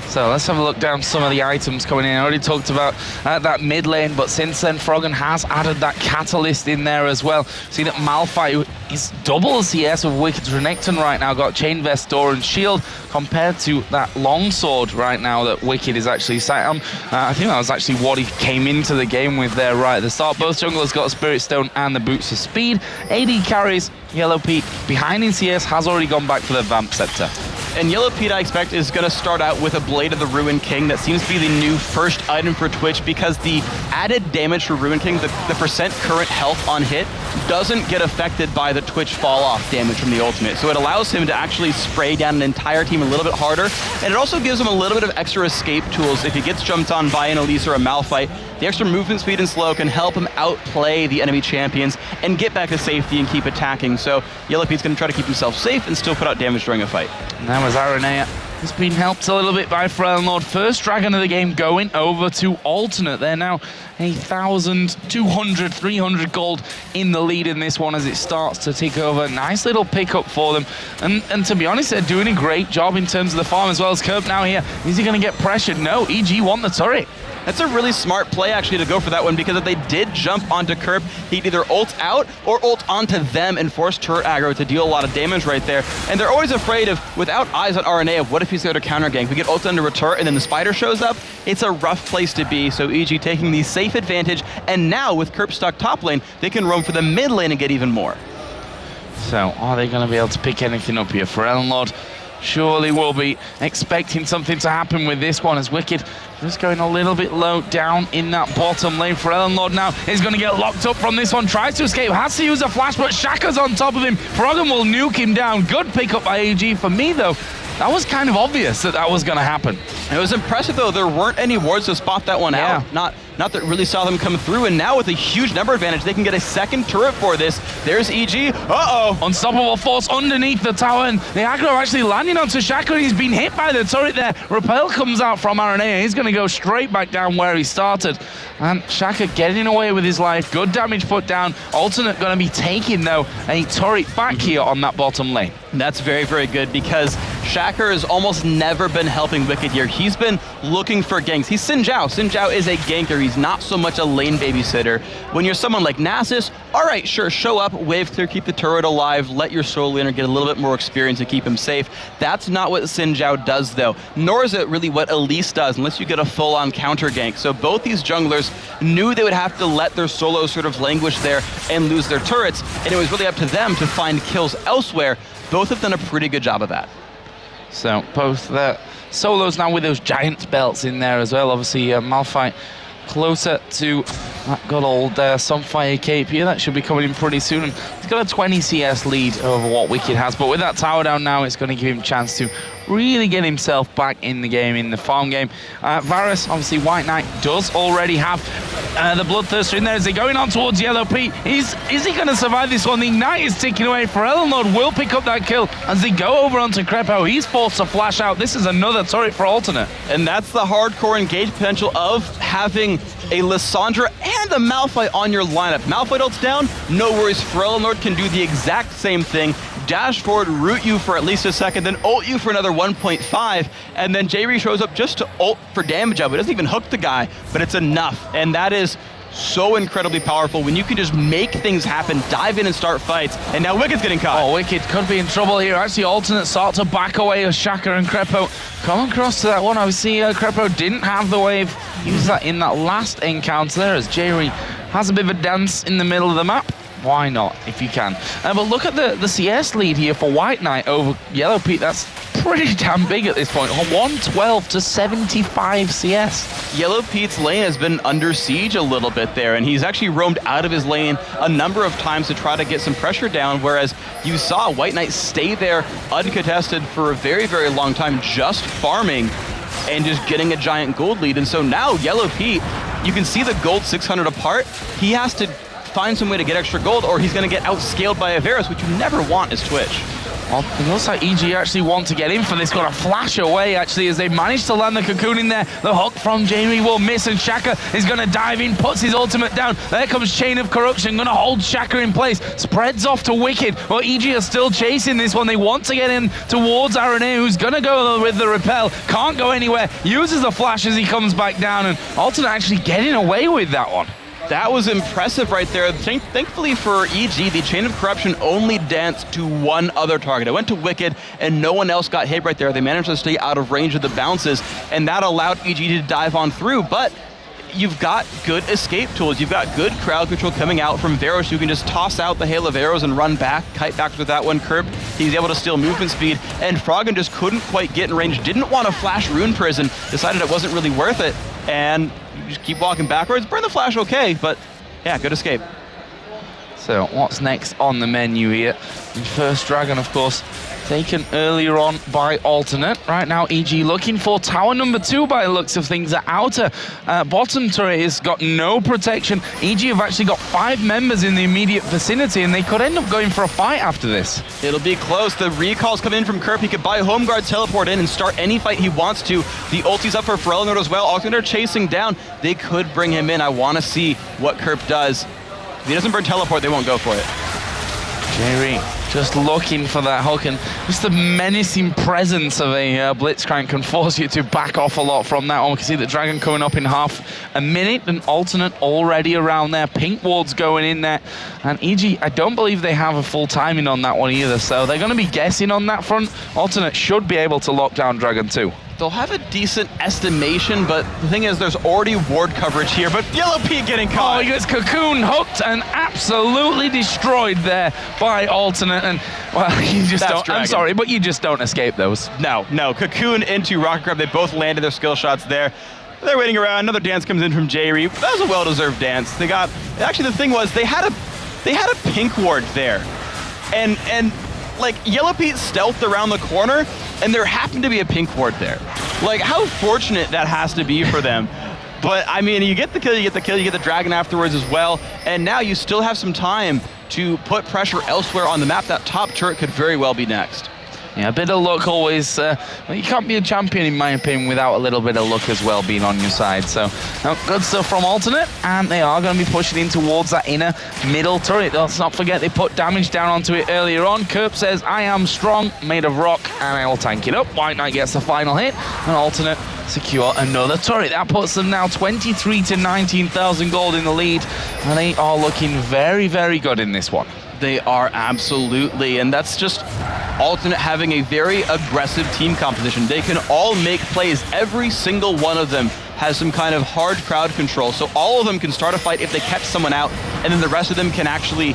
So let's have a look down some of the items coming in. I already talked about that mid lane, but since then Froggen has added that catalyst in there as well. See that Malphite is double CS of Wicked's Renekton right now, got Chain Vest, Door and Shield, compared to that Longsword right now that Wicked is actually sat on. I think that was actually what he came into the game with there right at the start. Both junglers got Spirit Stone and the Boots of Speed. AD carries Yellow Pete behind in CS, has already gone back for the Vamp Scepter. And Yellow Pete, I expect, is going to start out with a Blade of the Ruin King. That seems to be the new first item for Twitch because the added damage for Ruin King, the percent current health on hit, doesn't get affected by the Twitch fall-off damage from the ultimate. So it allows him to actually spray down an entire team a little bit harder. And it also gives him a little bit of extra escape tools. If he gets jumped on by an Elise or a Malphite, the extra movement speed and slow can help him outplay the enemy champions and get back to safety and keep attacking. So Yellow Pete's going to try to keep himself safe and still put out damage during a fight. And that was Aranea. He's been helped a little bit by Frellenlord. First dragon of the game going over to Alternate. They're now 1,200, 300 gold in the lead in this one as it starts to tick over. Nice little pickup for them. And to be honest, they're doing a great job in terms of the farm as well as Curb now here. Is he going to get pressured? No, EG want the turret. That's a really smart play, actually, to go for that one, because if they did jump onto Curb, he'd either ult out or ult onto them and force turret aggro to deal a lot of damage right there. And they're always afraid of, without eyes on Aranea, what if he's going to counter gank? We get ult into a turret and then the spider shows up. It's a rough place to be, so EG taking the safe advantage, and now with Curb stuck top lane, they can roam for the mid lane and get even more. So, are they going to be able to pick anything up here? Frellenlord surely will be expecting something to happen with this one as Wicked just going a little bit low down in that bottom lane. Frellenlord now is going to get locked up from this one, tries to escape, has to use a flash, but Shaka's on top of him. Froggen will nuke him down. Good pickup by AG. For me though, that was kind of obvious that was going to happen. It was impressive though, there weren't any wards to spot that one out. not that really saw them come through, and now with a huge number advantage, they can get a second turret for this. There's EG. Uh-oh. Unstoppable force underneath the tower, and the aggro actually landing onto Shaka. He's been hit by the turret there. Repel comes out from RNA. He's going to go straight back down where he started. And Shaka getting away with his life. Good damage put down. Alternate going to be taking, though, a turret back here on that bottom lane. That's very, very good because Shaka has almost never been helping Wicked here. He's been looking for ganks. He's Xin Zhao. Xin Zhao is a ganker. He's not so much a lane babysitter. When you're someone like Nasus, all right, sure, show up, wave clear, keep the turret alive, let your solo laner get a little bit more experience and keep him safe. That's not what Xin Zhao does, though. Nor is it really what Elise does, unless you get a full-on counter gank. So both these junglers knew they would have to let their solo sort of languish there and lose their turrets, and it was really up to them to find kills elsewhere. Both have done a pretty good job of that. So both the solos now with those giant belts in there as well. Obviously, Malphite closer to that good old Sunfire cape here. That should be coming in pretty soon. And he's got a 20 CS lead over what Wicked has, but with that tower down now, it's going to give him a chance to really get himself back in the game, in the farm game. Varus, obviously White Knight does already have the Bloodthirster in there. Is he going on towards Yellow Pete? Is he going to survive this one? The Ignite is ticking away. Forellenlord will pick up that kill as they go over onto Crepo. He's forced to flash out. This is another turret for Alternate. And that's the hardcore engage potential of having a Lissandra and a Malphite on your lineup. Malphite ults down, no worries. Forellenlord can do the exact same thing. Dash forward, root you for at least a second, then ult you for another 1.5, and then J-Re shows up just to ult for damage up. It doesn't even hook the guy, but it's enough. And that is so incredibly powerful when you can just make things happen, dive in and start fights, and now Wicked's getting caught. Oh, Wicked could be in trouble here. Actually, Alternate start to back away as Shaka and Crepo come across to that one. Obviously, Crepo didn't have the wave. Used that in that last encounter there as J-Re has a bit of a dance in the middle of the map. Why not, if you can? But look at the CS lead here for White Knight over Yellow Pete. That's pretty damn big at this point. 112 to 75 CS. Yellow Pete's lane has been under siege a little bit there, and he's actually roamed out of his lane a number of times to try to get some pressure down, whereas you saw White Knight stay there uncontested for a very, very long time, just farming and just getting a giant gold lead. And so now Yellow Pete, you can see the gold 600 apart. He has to find some way to get extra gold, or he's going to get outscaled by a Varus, which you never want as Twitch. Well, it looks like EG actually want to get in for this. Got to flash away, actually, as they manage to land the cocoon in there. The hook from Jamie will miss, and Shaka is going to dive in, puts his ultimate down. There comes Chain of Corruption, going to hold Shaka in place. Spreads off to Wicked. Well, EG are still chasing this one. They want to get in towards RNA, who's going to go with the repel. Can't go anywhere. Uses the flash as he comes back down, and Alternate actually getting away with that one. That was impressive right there. Thankfully for EG, the Chain of Corruption only danced to one other target. It went to Wicked, and no one else got hit right there. They managed to stay out of range of the bounces, and that allowed EG to dive on through. But you've got good escape tools. You've got good crowd control coming out from Varus. You can just toss out the hail of arrows and run back. Kite back with that one. Curb, he's able to steal movement speed, and Froggen just couldn't quite get in range. Didn't want to flash Rune Prison. Decided it wasn't really worth it, and you just keep walking backwards. Burn the flash okay, but yeah, good escape. So what's next on the menu here? First Dragon, of course, taken earlier on by Alternate. Right now, EG looking for tower number 2 by the looks of things. The outer bottom turret has got no protection. EG have actually got 5 members in the immediate vicinity, and they could end up going for a fight after this. It'll be close. The recalls come in from Kerp. He could buy Home Guard, teleport in, and start any fight he wants to. The ulti's up for Forellenlord as well. Alternate chasing down. They could bring him in. I want to see what Kerp does. If he doesn't burn teleport, they won't go for it. J-Re just looking for that hook, and just the menacing presence of a Blitzcrank can force you to back off a lot from that one. We can see the Dragon coming up in half a minute, and Alternate already around there. Pink Ward's going in there, and EG, I don't believe they have a full timing on that one either, so they're going to be guessing on that front. Alternate should be able to lock down Dragon 2. They'll have a decent estimation, but the thing is, there's already ward coverage here, but Yellow Pete getting caught. Oh, he gets Cocoon hooked and absolutely destroyed there by Alternate, and, well, you just don't, I'm sorry, but you just don't escape those. No, Cocoon into Rocket Grab, they both landed their skill shots there. They're waiting around, another dance comes in from J-Re. That was a well-deserved dance. They got, actually the thing was, they had a pink ward there, and like, Yellow Pete stealthed around the corner, and there happened to be a pink ward there. Like, how fortunate that has to be for them. But I mean, you get the kill, you get the dragon afterwards as well, and now you still have some time to put pressure elsewhere on the map. That top turret could very well be next. Yeah, a bit of luck always. You can't be a champion, in my opinion, without a little bit of luck as well being on your side. So, good stuff from Alternate, and they are going to be pushing in towards that inner middle turret. Let's not forget they put damage down onto it earlier on. Kerp says, I am strong, made of rock, and I will tank it up. White Knight gets the final hit, and Alternate secure another turret. That puts them now 23 to 19,000 gold in the lead, and they are looking very, very good in this one. They are absolutely, and that's just Alternate having a very aggressive team composition. They can all make plays. Every single one of them has some kind of hard crowd control, so all of them can start a fight if they catch someone out, and then the rest of them can actually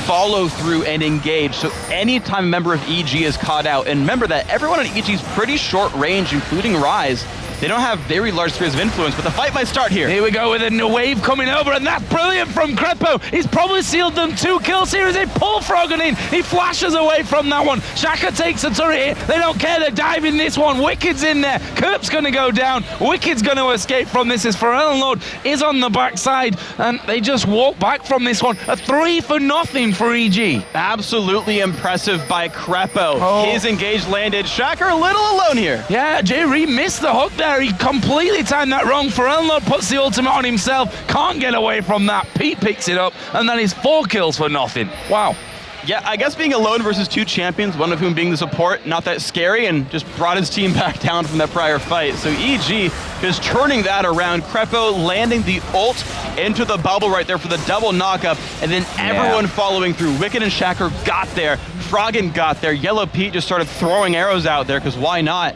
follow through and engage. So anytime a member of EG is caught out, and remember that everyone on EG is pretty short range, including Rise. They don't have very large spheres of influence, but the fight might start here. Here we go with a new wave coming over, and that's brilliant from Crepo. He's probably sealed them 2 kills here as they pull Froggen in. He flashes away from that one. Shaka takes a turret here. They don't care. They're diving this one. Wicked's in there. Kerp's going to go down. Wicked's going to escape from this as Forellenlord is on the backside, and they just walk back from this one. A 3-0 for EG. Absolutely impressive by Crepo. His engage landed. Shaka a little alone here. Yeah, J-Ree missed the hook there. He completely timed that wrong. Forellenlord puts the ultimate on himself. Can't get away from that. Pete picks it up, and then he's 4 kills for nothing. Wow. Yeah, I guess being alone versus 2 champions, one of whom being the support, not that scary, and just brought his team back down from that prior fight. So EG is turning that around. Crepo landing the ult into the bubble right there for the double knockup, and then everyone following through. Wicked and Shacker got there. Froggen got there. Yellow Pete just started throwing arrows out there, because why not?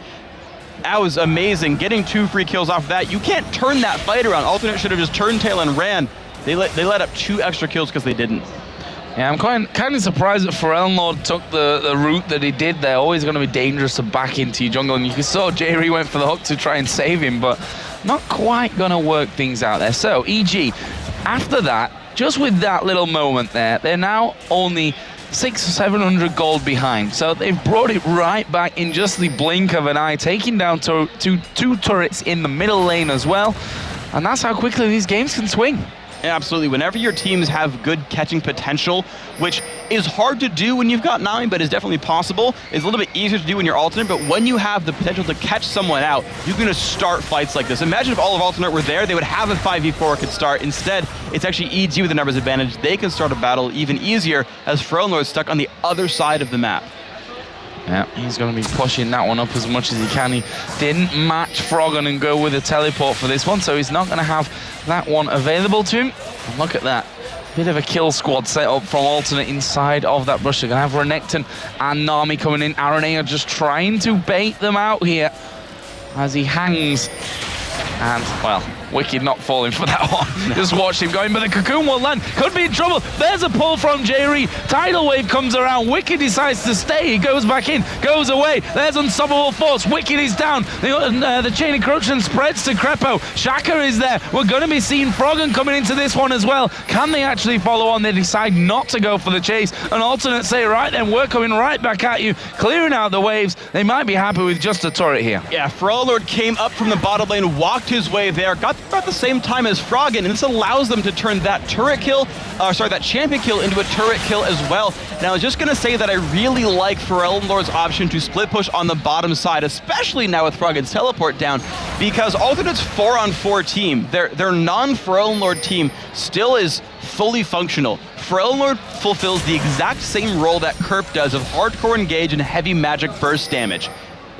That was amazing. Getting 2 free kills off of that. You can't turn that fight around. Alternate should have just turned tail and ran. They let up 2 extra kills because they didn't. Yeah, I'm kind of surprised that Forellenlord took the route that he did there. Always going to be dangerous to back into your jungle, and you saw J-Ree went for the hook to try and save him, but not quite going to work things out there. So, EG, after that, just with that little moment there, they're now only 600 or 700 gold behind. So they've brought it right back in just the blink of an eye, taking down two turrets in the middle lane as well. And that's how quickly these games can swing. Yeah, absolutely. Whenever your teams have good catching potential, which is hard to do when you've got 9, but is definitely possible, it's a little bit easier to do when you're Alternate, but when you have the potential to catch someone out, you're going to start fights like this. Imagine if all of Alternate were there, they would have a 5v4 could start. Instead, it's actually EG with the numbers advantage. They can start a battle even easier as Forellenlord is stuck on the other side of the map. Yeah, he's going to be pushing that one up as much as he can. He didn't match Froggen and go with a teleport for this one, so he's not going to have that one available to him. And look at that. Bit of a kill squad set up from Alternate inside of that brush. They're going to have Renekton and Nami coming in. Arane are just trying to bait them out here as he hangs. And, well, Wicked not falling for that one. No. Just watch him going, but the cocoon will land. Could be in trouble. There's a pull from J-Ree. Tidal wave comes around. Wicked decides to stay. He goes back in, goes away. There's unstoppable force. Wicked is down. The chain encroachment spreads to Crepo. Shaka is there. We're going to be seeing Froggen coming into this one as well. Can they actually follow on? They decide not to go for the chase. An Alternate say, right then, we're coming right back at you, clearing out the waves. They might be happy with just a turret here. Yeah, Forellenlord came up from the bottom lane, walked his way there, got about the same time as Froggen, and this allows them to turn that turret kill, that champion kill into a turret kill as well. And I was just gonna say that I really like Forellenlord's option to split push on the bottom side, especially now with Froggen's teleport down, because Alternate's 4-on-4 team, their non-Forellenlord team still is fully functional. Forellenlord fulfills the exact same role that Kerp does of hardcore engage and heavy magic burst damage.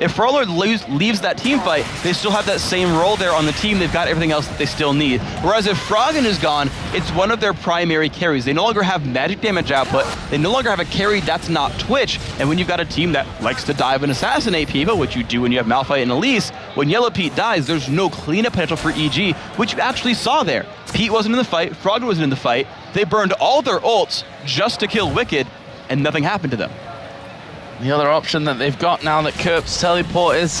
If Forellenlord leaves that team fight, they still have that same role there on the team. They've got everything else that they still need. Whereas if Froggen is gone, it's one of their primary carries. They no longer have magic damage output. They no longer have a carry that's not Twitch. And when you've got a team that likes to dive and assassinate people, which you do when you have Malphite and Elise, when Yellow Pete dies, there's no cleanup potential for EG, which you actually saw there. Pete wasn't in the fight, Froggen wasn't in the fight. They burned all their ults just to kill Wicked, and nothing happened to them. The other option that they've got now that Kerp's teleport is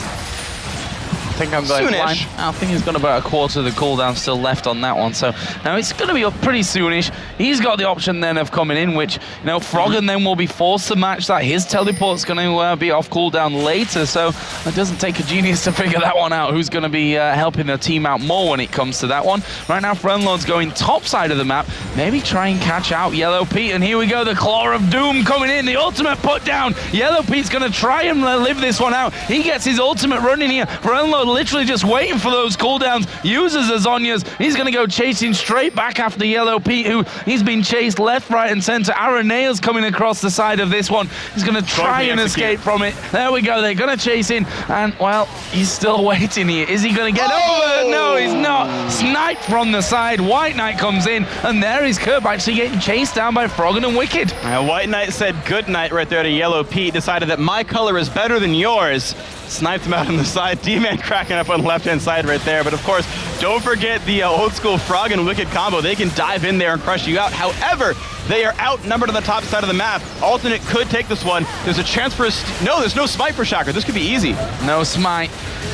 think I'm going Soonish. blind. I think he's got about a quarter of the cooldown still left on that one. So now it's going to be up pretty soonish. He's got the option then of coming in, which, you know, Froggen then will be forced to match that. His teleport's going to be off cooldown later. So it doesn't take a genius to figure that one out. Who's going to be helping the team out more when it comes to that one. Right now, Friendlord's going top side of the map. Maybe try and catch out Yellow Pete. And here we go. The Claw of Doom coming in. The ultimate put down. Yellow Pete's going to try and live this one out. He gets his ultimate running here. Friendlord literally just waiting for those cooldowns. Uses the Zhonya's. He's going to go chasing straight back after Yellow Pete, who he's been chased left, right, and center. Arenea's coming across the side of this one. He's going to try and escape from it. There we go. They're going to chase in. And, well, he's still waiting here. Is he going to get over? No, he's not. Sniped from the side. White Knight comes in. And there is Kerb actually getting chased down by Froggen and Wicked. White Knight said good night right there to Yellow Pete. Decided that my color is better than yours. Sniped him out on the side. D-Man cracking up on the left-hand side right there. But of course, don't forget the old-school Frog and Wicked combo. They can dive in there and crush you out. However, they are outnumbered on the top side of the map. Alternate could take this one. There's a chance for no, there's no smite for Shocker. This could be easy. No smite.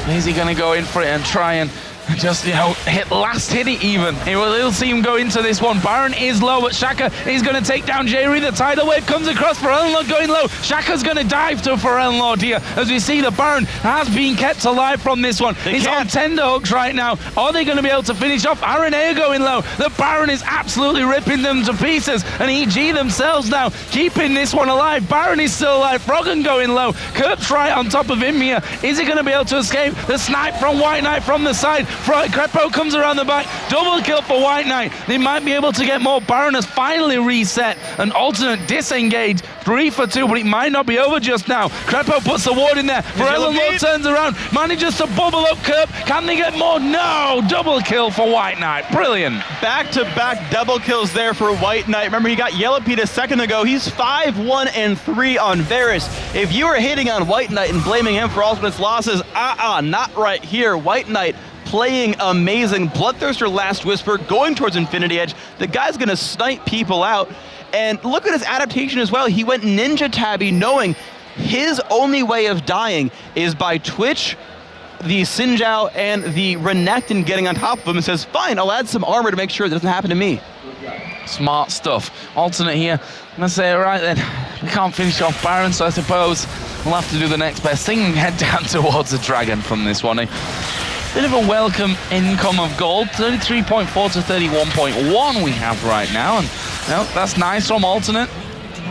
Is he going to go in for it and try and just, you know, hit it even? He'll see him go into this one. Baron is low, but Shaka is going to take down Jerry. The tidal wave comes across. Forellenlord going low. Shaka's going to dive to Forellenlord here. As we see, the Baron has been kept alive from this one. He's on tender hooks right now. Are they going to be able to finish off? Arenea going low. The Baron is absolutely ripping them to pieces. And EG themselves now keeping this one alive. Baron is still alive. Froggen going low. Kurt's right on top of him here. Is he going to be able to escape? The snipe from White Knight from the side. Crepo comes around the back. Double kill for White Knight. They might be able to get more. Baron has finally reset. An alternate disengage. 3 for 2, but it might not be over just now. Crepo puts the ward in there. Forellenlord turns around. Manages to bubble up Kerb. Can they get more? No! Double kill for White Knight. Brilliant. Back-to-back double kills there for White Knight. Remember, he got Yellow Pete a second ago. He's 5-1-3 on Varus. If you are hating on White Knight and blaming him for Ultimate's losses, not right here. White Knight playing amazing. Bloodthirster Last Whisper going towards Infinity Edge. The guy's going to snipe people out. And look at his adaptation as well. He went Ninja Tabby knowing his only way of dying is by Twitch, the Sinjao, and the Renekton getting on top of him, and says, fine, I'll add some armor to make sure it doesn't happen to me. Smart stuff. Alternate here. I'm going to say, right then, we can't finish off Baron, so I suppose we'll have to do the next best thing and head down towards the Dragon from this one. Bit of a welcome income of gold, 33.4 to 31.1 we have right now, and that's nice from Alternate.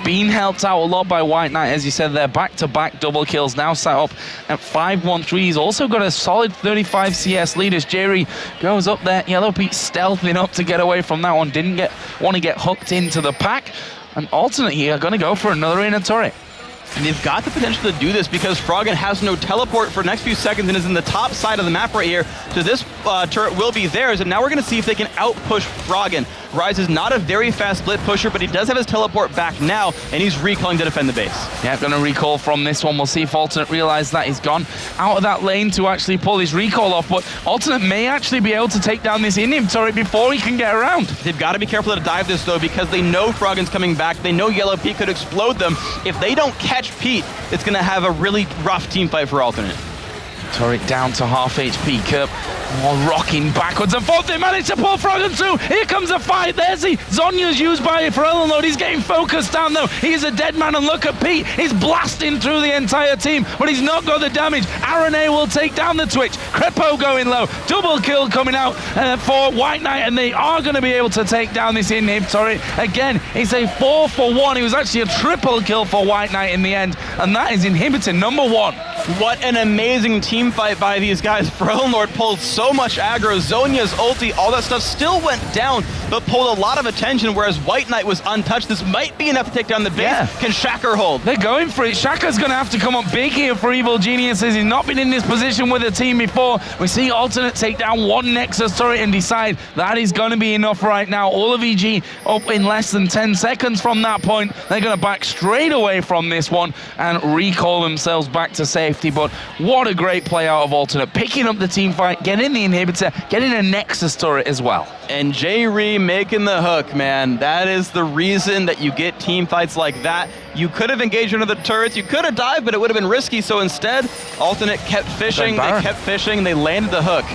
Being helped out a lot by White Knight, as you said there, back-to-back double kills, now set up at 5-1-3. He's also got a solid 35 CS lead as Jerry goes up there. Yellow Pete stealthing up to get away from that one, didn't want to get hooked into the pack, and Alternate here going to go for another inner turret. And they've got the potential to do this because Froggen has no teleport for the next few seconds and is in the top side of the map right here. So this turret will be theirs, and now we're going to see if they can outpush Froggen. Rise is not a very fast split pusher, but he does have his teleport back now, and he's recalling to defend the base. Yeah, going to recall from this one. We'll see if Alternate realizes that he's gone out of that lane to actually pull his recall off, but Alternate may actually be able to take down this in-him turret before he can get around. They've got to be careful to dive this, though, because they know Froggen's coming back. They know Yellow Pete could explode them. If they don't catch Pete, it's going to have a really rough team fight for Alternate. Turret down to half HP. Kerb rocking backwards and forth. They managed to pull Froggen through. Here comes a fight. There's the Zhonya's used by Forellenlord. He's getting focused down though. He's a dead man, and look at Pete. He's blasting through the entire team, but he's not got the damage. Aranea will take down the Twitch. Crepo going low. Double kill coming out for White Knight, and they are going to be able to take down this in-him turret. Again, it's a 4-for-1. It was actually a triple kill for White Knight in the end, and that is inhibitor number 1. What an amazing team fight by these guys. Forellenlord pulled so much aggro. Zhonya's ulti, all that stuff still went down, but pulled a lot of attention, whereas White Knight was untouched. This might be enough to take down the base. Yeah. Can Shaker hold? They're going for it. Shaker's going to have to come up big here for Evil Geniuses. He's not been in this position with a team before. We see Alternate take down one Nexus turret and decide that is going to be enough right now. All of EG up in less than 10 seconds from that point. They're going to back straight away from this one and recall themselves back to safety. But what a great play out of Alternate, picking up the team fight, getting getting the inhibitor, getting a Nexus turret as well. And J-Ree making the hook, man. That is the reason that you get team fights like that. You could have engaged into the turrets, you could have dived, but it would have been risky, so instead, Alternate kept fishing, they kept fishing, they landed the hook.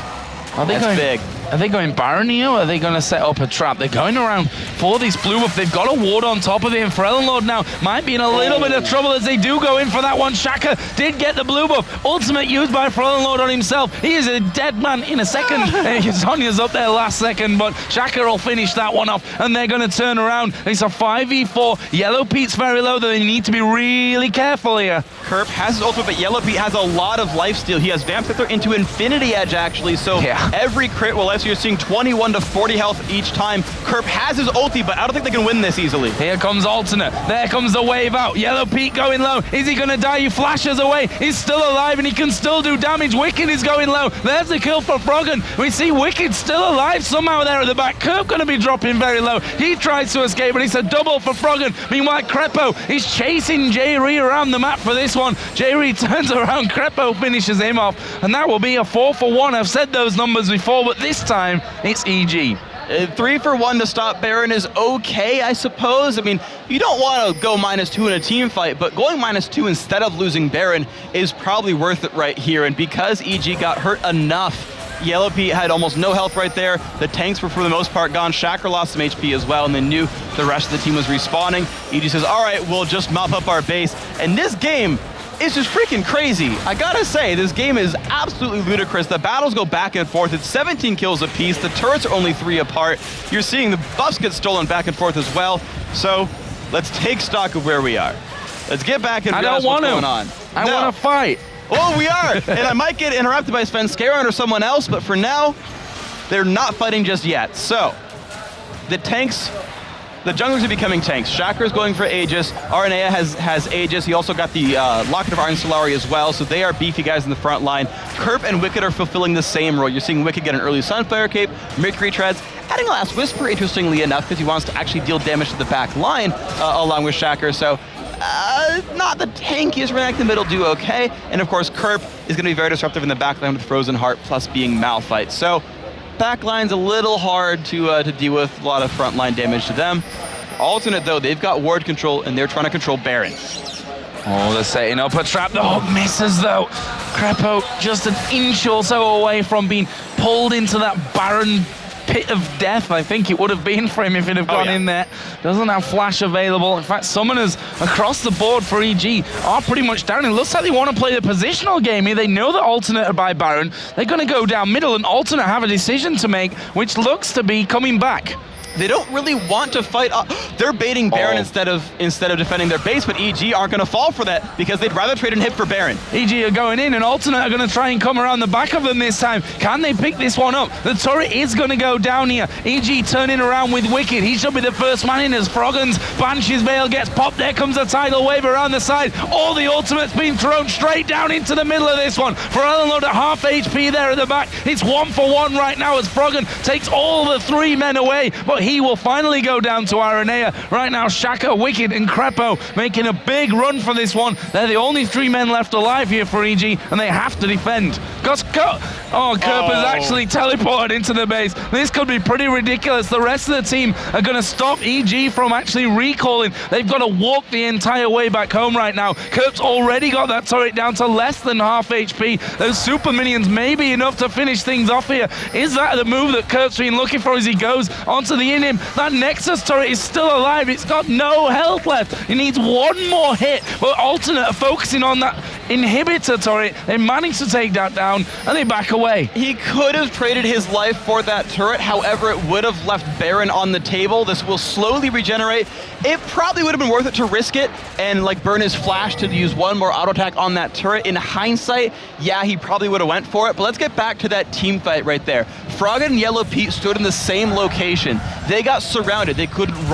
That's big. Are they going Baron here, or are they going to set up a trap? They're going around for this blue buff. They've got a ward on top of it, and Frelenlord now might be in a little bit of trouble as they do go in for that one. Shaka did get the blue buff. Ultimate used by Frelenlord on himself. He is a dead man in a second. Sonya's up there last second, but Shaka will finish that one off, and they're going to turn around. It's a 5v4. Yellow Pete's very low, though they need to be really careful here. Kerp has his ultimate, but Yellow Pete has a lot of lifesteal. He has Vamp Scepter into Infinity Edge, actually, so every crit will so you're seeing 21 to 40 health each time. Kerp has his ulti, but I don't think they can win this easily. Here comes Alternate. There comes the wave out. Yellow Pete going low. Is he going to die? He flashes away. He's still alive, and he can still do damage. Wicked is going low. There's the kill for Froggen. We see Wicked still alive somehow there at the back. Kerp going to be dropping very low. He tries to escape, but it's a double for Froggen. Meanwhile, Crepo is chasing J-Ree around the map for this one. J-Ree turns around. Crepo finishes him off, and that will be a 4-for-1. I've said those numbers before, but this time it's EG. 3-for-1 to stop Baron is okay, I suppose. I mean, you don't want to go -2 in a team fight, but going -2 instead of losing Baron is probably worth it right here. And because EG got hurt enough, Yellow Pete had almost no health right there. The tanks were for the most part gone. Shacker lost some HP as well, and they knew the rest of the team was respawning. EG says, all right, we'll just mop up our base. And this game, it's just freaking crazy. I gotta say, this game is absolutely ludicrous. The battles go back and forth. It's 17 kills apiece. The turrets are only 3 apart. You're seeing the buffs get stolen back and forth as well. So let's take stock of where we are. Let's get back and realize what's going on. I want to fight. Oh, we are. And I might get interrupted by Svenskaran or someone else, but for now, they're not fighting just yet. So the tanks, the junglers are becoming tanks. Shaker is going for Aegis. RNA has Aegis. He also got the Locket of Iron Solari as well, so they are beefy guys in the front line. Kerp and Wicked are fulfilling the same role. You're seeing Wicked get an early Sunflare Cape, Mercury Treads, adding a Last Whisper, interestingly enough, because he wants to actually deal damage to the back line along with Shaker. So not the tankiest React in the middle, do okay. And of course, Kerp is going to be very disruptive in the back line with Frozen Heart plus being Malphite. So backline's a little hard to deal with, a lot of frontline damage to them. Alternate though, they've got ward control and they're trying to control Baron. Oh, they're setting up a trap. The hook misses though. Crepo just an inch or so away from being pulled into that Baron pit of death, I think it would have been for him if it had gone in there. Doesn't have flash available. In fact, summoners across the board for EG are pretty much down. It looks like they want to play the positional game here. They know that Alternate are by Baron. They're going to go down middle, and Alternate have a decision to make, which looks to be coming back. They don't really want to fight. They're baiting Baron instead of defending their base, but EG aren't going to fall for that because they'd rather trade and hit for Baron. EG are going in, and Alternate are going to try and come around the back of them this time. Can they pick this one up? The turret is going to go down here. EG turning around with Wicked. He should be the first man in as Froggen's Banshee's Veil gets popped. There comes a tidal wave around the side. All the ultimates being thrown straight down into the middle of this one. Frelenlord at half HP there at the back. It's 1-for-1 right now as Froggen takes all the 3 men away, but he will finally go down to Aranea. Right now, Shaka, Wicked, and Crepo making a big run for this one. They're the only 3 men left alive here for EG, and they have to defend. Kerp has actually teleported into the base. This could be pretty ridiculous. The rest of the team are going to stop EG from actually recalling. They've got to walk the entire way back home right now. Kerp's already got that turret down to less than half HP. Those super minions may be enough to finish things off here. Is that the move that Kerp's been looking for as he goes onto the in-him? That Nexus turret is still alive. It's got no health left. It needs 1 more hit, but Alternate are focusing on that inhibitor turret. They managed to take that down, and they back away. He could have traded his life for that turret. However, it would have left Baron on the table. This will slowly regenerate. It probably would have been worth it to risk it and burn his flash to use 1 more auto attack on that turret. In hindsight, yeah, he probably would have went for it. But let's get back to that team fight right there. Froggen and Yellow Pete stood in the same location. They got surrounded. They couldn't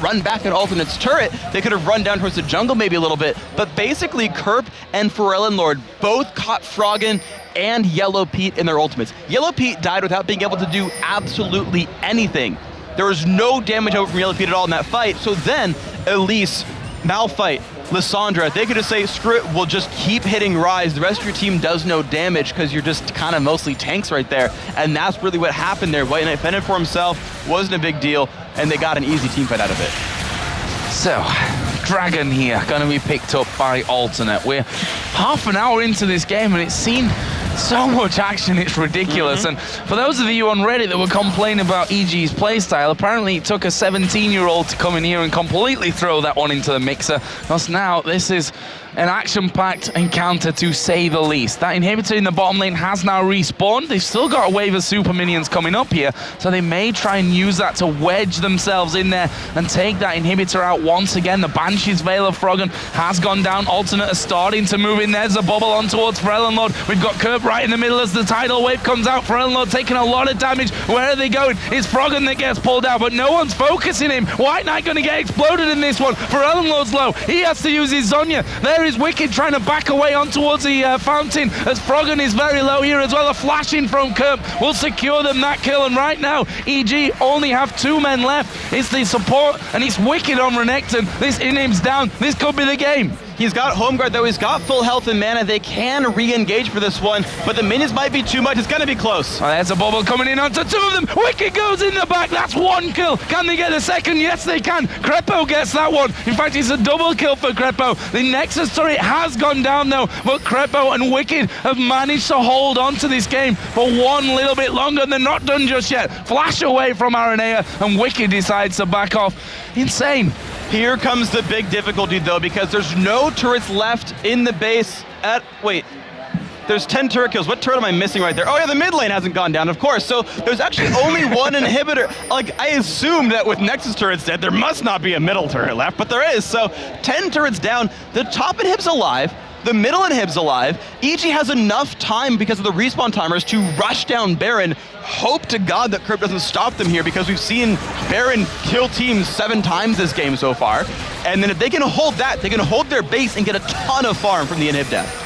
run back at Alternate's turret. They could have run down towards the jungle maybe a little bit. But basically, Kerp and Frelenlord both caught Froggen and Yellow Pete in their ultimates. Yellow Pete died without being able to do absolutely anything. There was no damage over from Yellow Pete at all in that fight. So then, Elise, Malphite, Lissandra, they could just say, screw it, we'll just keep hitting Rise. The rest of your team does no damage because you're just kind of mostly tanks right there. And that's really what happened there. White Knight fended for himself, wasn't a big deal, and they got an easy team fight out of it. So, Dragon here, going to be picked up by Alternate. We're half an hour into this game and it's seen so much action, it's ridiculous. And for those of you on Reddit that were complaining about EG's playstyle, apparently it took a 17-year-old to come in here and completely throw that one into the mixer. Because now this is an action-packed encounter, to say the least. That inhibitor in the bottom lane has now respawned. They've still got a wave of super minions coming up here, so they may try and use that to wedge themselves in there and take that inhibitor out once again. The Banshee's Veil of Froggen has gone down. Alternate is starting to move in. There's a bubble on towards Frellenlord. We've got Kerp right in the middle as the tidal wave comes out. Frellenlord taking a lot of damage. Where are they going? It's Froggen that gets pulled out, but no one's focusing him. White Knight going to get exploded in this one. Frellenlord's low. He has to use his Zhonya. There is Wicked trying to back away on towards the fountain as Froggen is very low here as well. A flashing from Kerp will secure them that kill, and right now EG only have 2 men left. It's the support and it's Wicked on Renekton. This inhib's down. This could be the game. He's got Home Guard though, he's got full health and mana. They can re-engage for this one, but the minions might be too much. It's gonna be close. Oh, there's a bubble coming in onto 2 of them. Wicked goes in the back. That's 1 kill. Can they get a second? Yes, they can. Crepo gets that one. In fact, it's a double kill for Crepo. The Nexus turret has gone down though, but Crepo and Wicked have managed to hold on to this game for 1 little bit longer, and they're not done just yet. Flash away from Aranea, and Wicked decides to back off. Insane. Here comes the big difficulty though, because there's no turrets left in the base at, wait, there's 10 turret kills. What turret am I missing right there? Oh yeah, the mid lane hasn't gone down, of course. So there's actually only 1 inhibitor. Like, I assumed that with Nexus turrets dead, there must not be a middle turret left, but there is. So 10 turrets down, the top inhib's alive, the middle inhib's alive. EG has enough time because of the respawn timers to rush down Baron. Hope to God that Kerp doesn't stop them here, because we've seen Baron kill teams 7 times this game so far. And then if they can hold that, they can hold their base and get a ton of farm from the inhib death.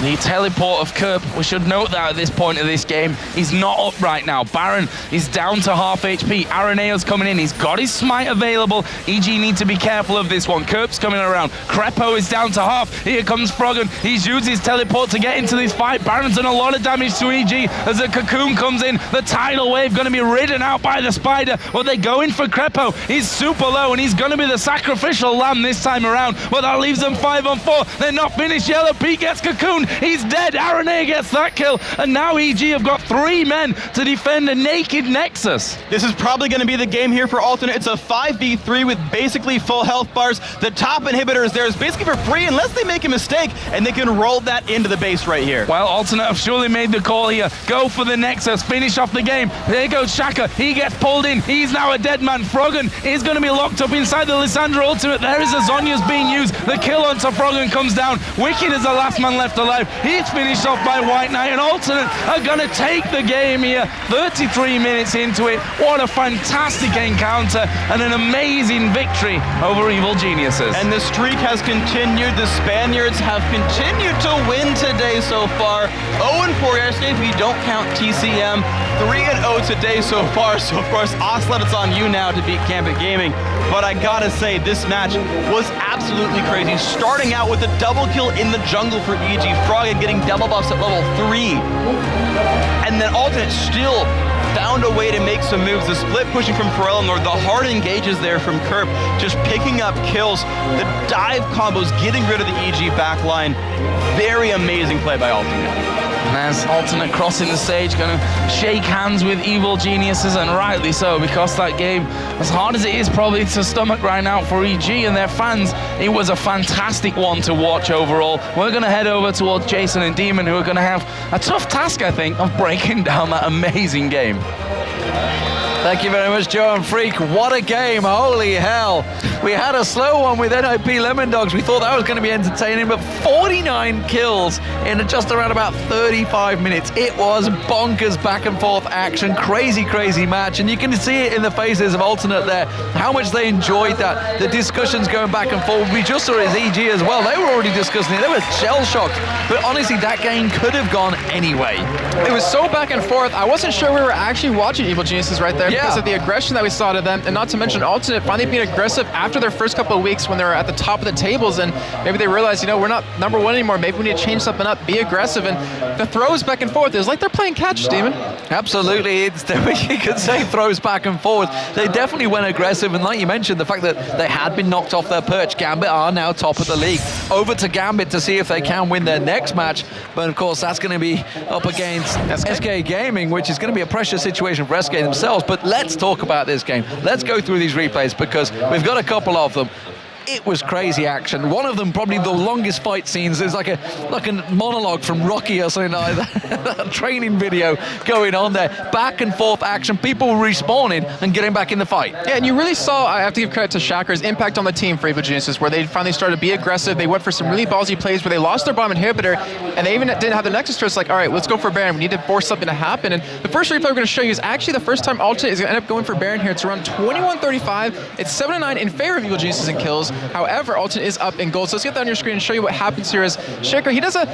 The teleport of Kerp, we should note that at this point of this game, he's not up right now. Baron is down to half HP. Aranea's coming in. He's got his smite available. EG need to be careful of this one. Kerp's coming around. Crepo is down to half. Here comes Froggen. He's used his teleport to get into this fight. Baron's done a lot of damage to EG as the cocoon comes in. The tidal wave going to be ridden out by the spider. Well, they go in for Crepo. He's super low, and he's going to be the sacrificial lamb this time around. But that leaves them 5 on 4. They're not finished. Yellow Pete gets cocoon. He's dead. Aranea gets that kill, and now EG have got 3 men to defend a naked Nexus. This is probably going to be the game here for Alternate. It's a 5v3 with basically full health bars. The top inhibitor is there is basically for free unless they make a mistake, and they can roll that into the base right here. Well, Alternate have surely made the call here. Go for the Nexus. Finish off the game. There goes Shaka. He gets pulled in. He's now a dead man. Froggen is going to be locked up inside the Lissandra ultimate. There is a Zhonya's being used. The kill onto Froggen comes down. Wicked is the last man left alive. He's finished off by White Knight, and Alternate are going to take the game here. 33 minutes into it. What a fantastic encounter and an amazing victory over Evil Geniuses. And the streak has continued. The Spaniards have continued to win today so far. 0-4 yesterday if you don't count TCM. 3-0 today so far. So of course, Ocelot, it's on you now to beat Gambit Gaming. But I gotta say, this match was absolutely crazy. Starting out with a double kill in the jungle for EG. Froggen getting double buffs at level 3. And then Alternate still found a way to make some moves. The split pushing from Frellenlord, the hard engages there from Kerp, just picking up kills. The dive combos, getting rid of the EG backline. Very amazing play by Alternate. And there's Alternate crossing the stage, going to shake hands with Evil Geniuses, and rightly so, because that game, as hard as it is probably to stomach right now for EG and their fans, it was a fantastic one to watch overall. We're going to head over towards Jason and Demon, who are going to have a tough task, I think, of breaking down that amazing game. Thank you very much, Joe and Freak. What a game, holy hell. We had a slow one with NIP Lemon Dogs. We thought that was going to be entertaining, but 49 kills in just around about 35 minutes. It was bonkers back and forth action, crazy, crazy match. And you can see it in the faces of Alternate there, how much they enjoyed that. The discussions going back and forth. We just saw it as EG as well. They were already discussing it. They were shell-shocked. But honestly, that game could have gone anyway. It was so back and forth. I wasn't sure we were actually watching Evil Geniuses right there because of the aggression that we saw to them. And not to mention Alternate finally being aggressive after after their first couple of weeks when they were at the top of the tables, and maybe they realized, you know, we're not #1 anymore. Maybe we need to change something up, be aggressive, and the throws back and forth. It was like they're playing catch, Steven. Absolutely, you could say throws back and forth. They definitely went aggressive, and like you mentioned, the fact that they had been knocked off their perch. Gambit are now top of the league. Over to Gambit to see if they can win their next match, but of course that's going to be up against SK Gaming, which is going to be a pressure situation for SK themselves. But let's talk about this game. Let's go through these replays because we've got a couple of them. It was crazy action. One of them, probably the longest fight scenes, is like a monologue from Rocky or something like that. A training video going on there. Back and forth action. People respawning and getting back in the fight. Yeah, and you really saw, I have to give credit to Shacker's impact on the team for Evil Geniuses, where they finally started to be aggressive. They went for some really ballsy plays where they lost their bomb inhibitor, and they even didn't have the Nexus turret. It's like, all right, let's go for Baron. We need to force something to happen. And the first replay we're going to show you is actually the first time Alternate is going to end up going for Baron here. It's around 21-35. It's 7-9 in favor of Evil Geniuses in kills. However, Alternate is up in gold. So let's get that on your screen and show you what happens here as Shaker, he does a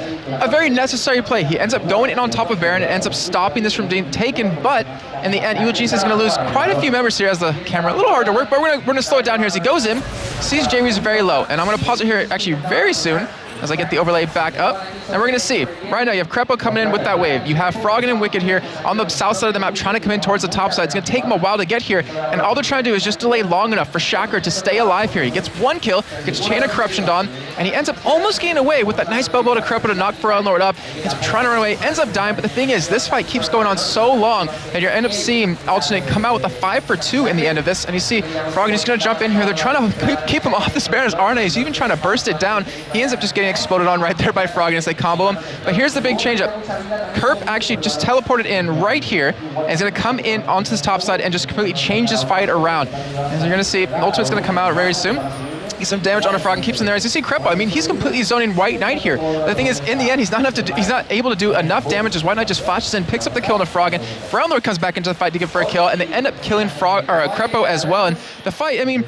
very necessary play. He ends up going in on top of Baron and ends up stopping this from being taken, but in the end, Evil Geniuses is going to lose quite a few members here as the camera, a little hard to work, but we're going to slow it down here as he goes in, sees Jamie's very low, and I'm going to pause it here actually very soon as I get the overlay back up. And we're gonna see, right now you have Crepo coming in with that wave. You have Froggen and Wicked here on the south side of the map trying to come in towards the top side. It's gonna take them a while to get here, and all they're trying to do is just delay long enough for Shacker to stay alive here. He gets one kill, gets Chain of Corruption done, and he ends up almost getting away with that nice bubble to Crepo to knock Pharrell Lord up. He's trying to run away, ends up dying, but the thing is, this fight keeps going on so long that you end up seeing Alternate come out with a 5-for-2 in the end of this, and you see Froggen is gonna jump in here. They're trying to keep him off this Baron's RNA. He's even trying to burst it down. He ends up just getting exploded on right there by Froggen as they combo him. But here's the big change up. Kerp actually just teleported in right here and is going to come in onto this top side and just completely change this fight around. As you're going to see, Ultimate's going to come out very soon. Get some damage on a Frog and keeps him there. As you see Crepo, I mean, he's completely zoning White Knight here. But the thing is, in the end, he's not able to do enough damage as White Knight just flashes in, picks up the kill on the Frog, and Froggen comes back into the fight to give for a kill, and they end up killing Crepo as well. And the fight, I mean,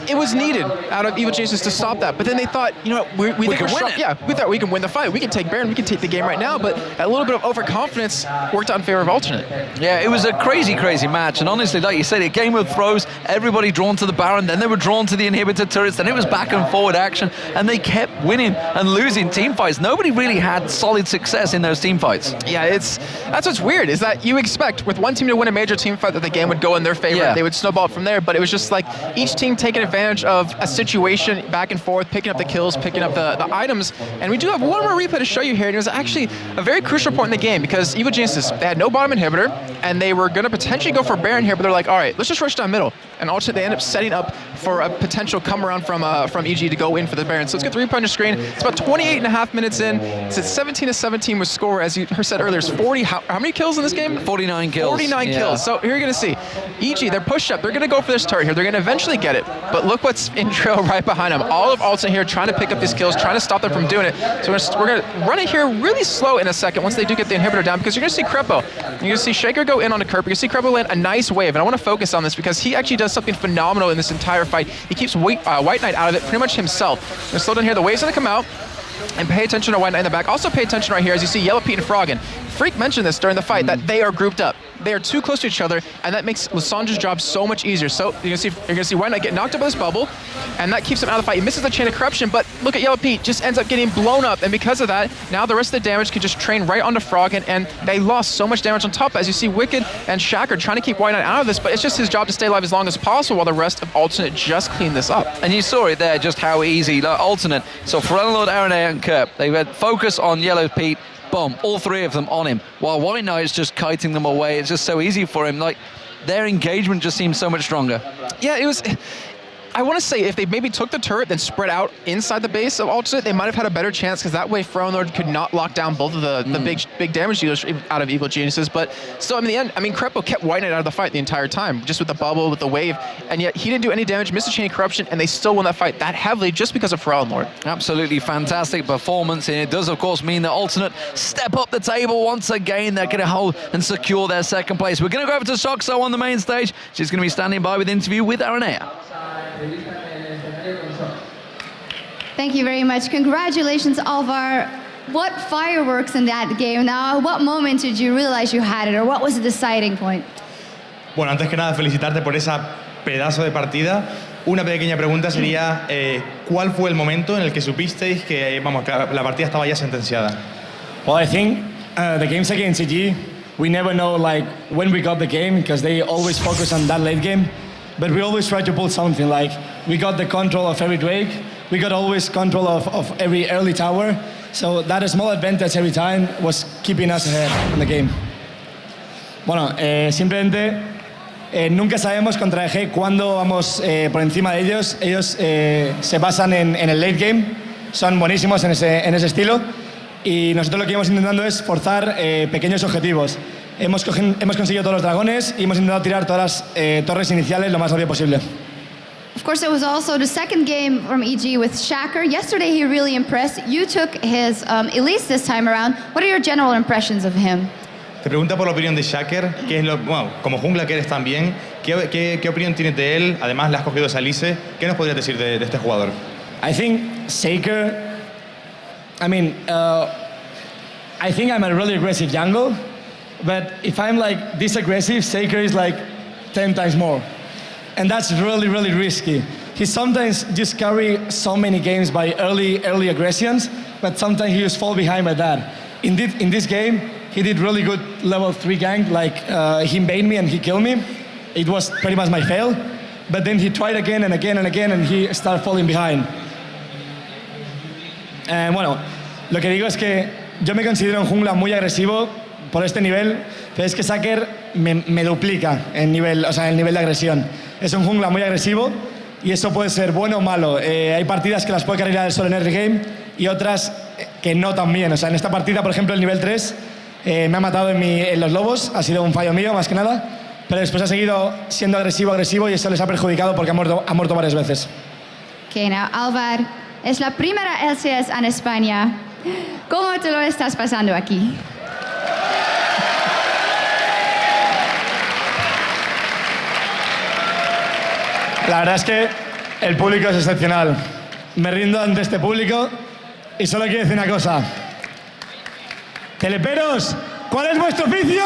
it was needed out of Evil Geniuses to stop that. But then they thought, you know what, we think we're strong. Yeah, we thought we can win the fight. We can take Baron, we can take the game right now. But a little bit of overconfidence worked out in favor of Alternate. Yeah, it was a crazy, crazy match. And honestly, like you said, a game of throws, everybody drawn to the Baron, then they were drawn to the inhibitor turrets, then it was back and forward action, and they kept winning and losing team fights. Nobody really had solid success in those team fights. Yeah, that's what's weird, is that you expect with one team to win a major team fight that the game would go in their favor. Yeah. They would snowball it from there, but it was just like each team taking advantage of a situation back and forth, picking up the kills, picking up the items. And we do have one more replay to show you here, and it was actually a very crucial point in the game because Evil Geniuses, they had no bottom inhibitor, and they were going to potentially go for Baron here, but they're like, all right, let's just rush down middle. And Alternate, they end up setting up for a potential come around from EG to go in for the Baron. So let's get the replay on your screen. It's about 28.5 minutes in. It's at 17-17 with score, as you said earlier. It's 40. How many kills in this game? 49 kills. 49 kills. So here you're going to see EG, they're pushed up. They're going to go for this turret here. They're going to eventually get it. But look what's in trail right behind them. All of Alternate here trying to pick up these kills, trying to stop them from doing it. So we're going to run it here really slow in a second once they do get the inhibitor down, because you're going to see Crepo. You're going to see Shaker go in on the Kerp. You're going to see Crepo land a nice wave. And I want to focus on this because he actually does something phenomenal in this entire fight. He keeps White Knight out of it pretty much himself. I'm going to slow down here. The wave's going to come out. And pay attention to White Knight in the back. Also pay attention right here as you see Yellow Pete and Froggen. Freak mentioned this during the fight, that they are grouped up. They are too close to each other, and that makes Lissandra's job so much easier. So you're gonna see White Knight get knocked up by this bubble, and that keeps him out of the fight. He misses the Chain of Corruption, but look at Yellow Pete, just ends up getting blown up, and because of that, now the rest of the damage can just train right onto Froggen, and they lost so much damage on top. As you see Wicked and Shacker trying to keep White Knight out of this, but it's just his job to stay alive as long as possible while the rest of Alternate just clean this up. And you saw it there, just how easy, like Alternate. So Pharrell Lord, RNA, and Kerp, they had focus on Yellow Pete. Boom, all three of them on him, while White Knight is just kiting them away. It's just so easy for him. Like, their engagement just seems so much stronger. Yeah, it was... I want to say if they maybe took the turret then spread out inside the base of Alternate, they might have had a better chance, because that way Lord could not lock down both of the big damage dealers out of Evil Geniuses. But still, in the end, I mean, Crepo kept White Knight out of the fight the entire time, just with the bubble, with the wave, and yet he didn't do any damage, missed a Chain of Corruption, and they still won that fight that heavily just because of Lord. Absolutely fantastic performance, and it does, of course, mean that Alternate step up the table once again. They're going to hold and secure their second place. We're going to go over to Soxo on the main stage. She's going to be standing by with an interview with Aranea. Thank you very much. Congratulations, Alvar. What fireworks in that game. Now, what moment did you realize you had it, or what was the deciding point? Bueno, antes que nada, felicitarte por esa pedazo de partida. Una pequeña pregunta sería, ¿cuál fue el momento en el que supisteis que la partida estaba ya sentenciada? Well, I think the games against EG, we never know like when we got the game because they always focus on that late game. But we always try to pull something like we got the control of every Drake, we got always control of every early tower. So that small advantage every time was keeping us ahead in the game. Bueno, simplemente nunca sabemos contra EG cuándo vamos por encima de ellos. Ellos se basan en el late game, son buenísimos en ese estilo. Y nosotros lo que íbamos intentando es forzar pequeños objetivos. Hemos conseguido todos los dragones y hemos intentado tirar todas las torres iniciales lo más rápido posible. Of course, it was also the second game from EG with Shaker. Yesterday, he really impressed. You took his Elise this time around. What are your general impressions of him? Te pregunta por la opinión de Shaker, como jungla que eres también, ¿qué opinión tienes de él? Además, le has cogido esa Elise. ¿Qué nos podrías decir de este jugador? I think Shaker, I think I'm a really aggressive jungle, but if I'm like this aggressive, Shaker is like 10 times more. And that's really, really risky. He sometimes just carry so many games by early aggressions, but sometimes he just fall behind by that. In this game, he did really good level 3 gank, like he invaded me and he killed me. It was pretty much my fail, but then he tried again and again and again and he started falling behind. Bueno, lo que digo es que yo me considero un jungla muy agresivo por este nivel, pero es que Shaker me duplica el nivel de agresión. Es un jungla muy agresivo y eso puede ser bueno o malo. Hay partidas que las puede cargar el solo en early game y otras que no tan bien. O sea, en esta partida, por ejemplo, el nivel 3 me ha matado en los lobos, ha sido un fallo mío más que nada, pero después ha seguido siendo agresivo y eso les ha perjudicado porque ha muerto varias veces. Okay, now Alvar, es la primera LCS en España. ¿Cómo te lo estás pasando aquí? La verdad es que el público es excepcional. Me rindo ante este público y solo quiero decir una cosa. Teleperos, ¿cuál es vuestro oficio?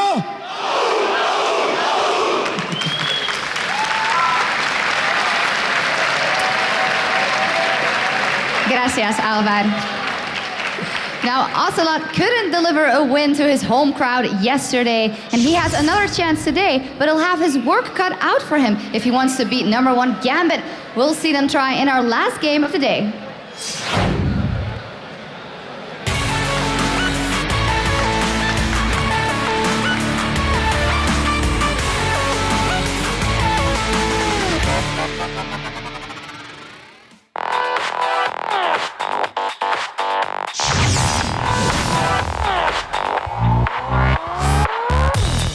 Gracias, Alvar. Now, Ocelot couldn't deliver a win to his home crowd yesterday, and he has another chance today, but he'll have his work cut out for him if he wants to beat #1 Gambit. We'll see them try in our last game of the day.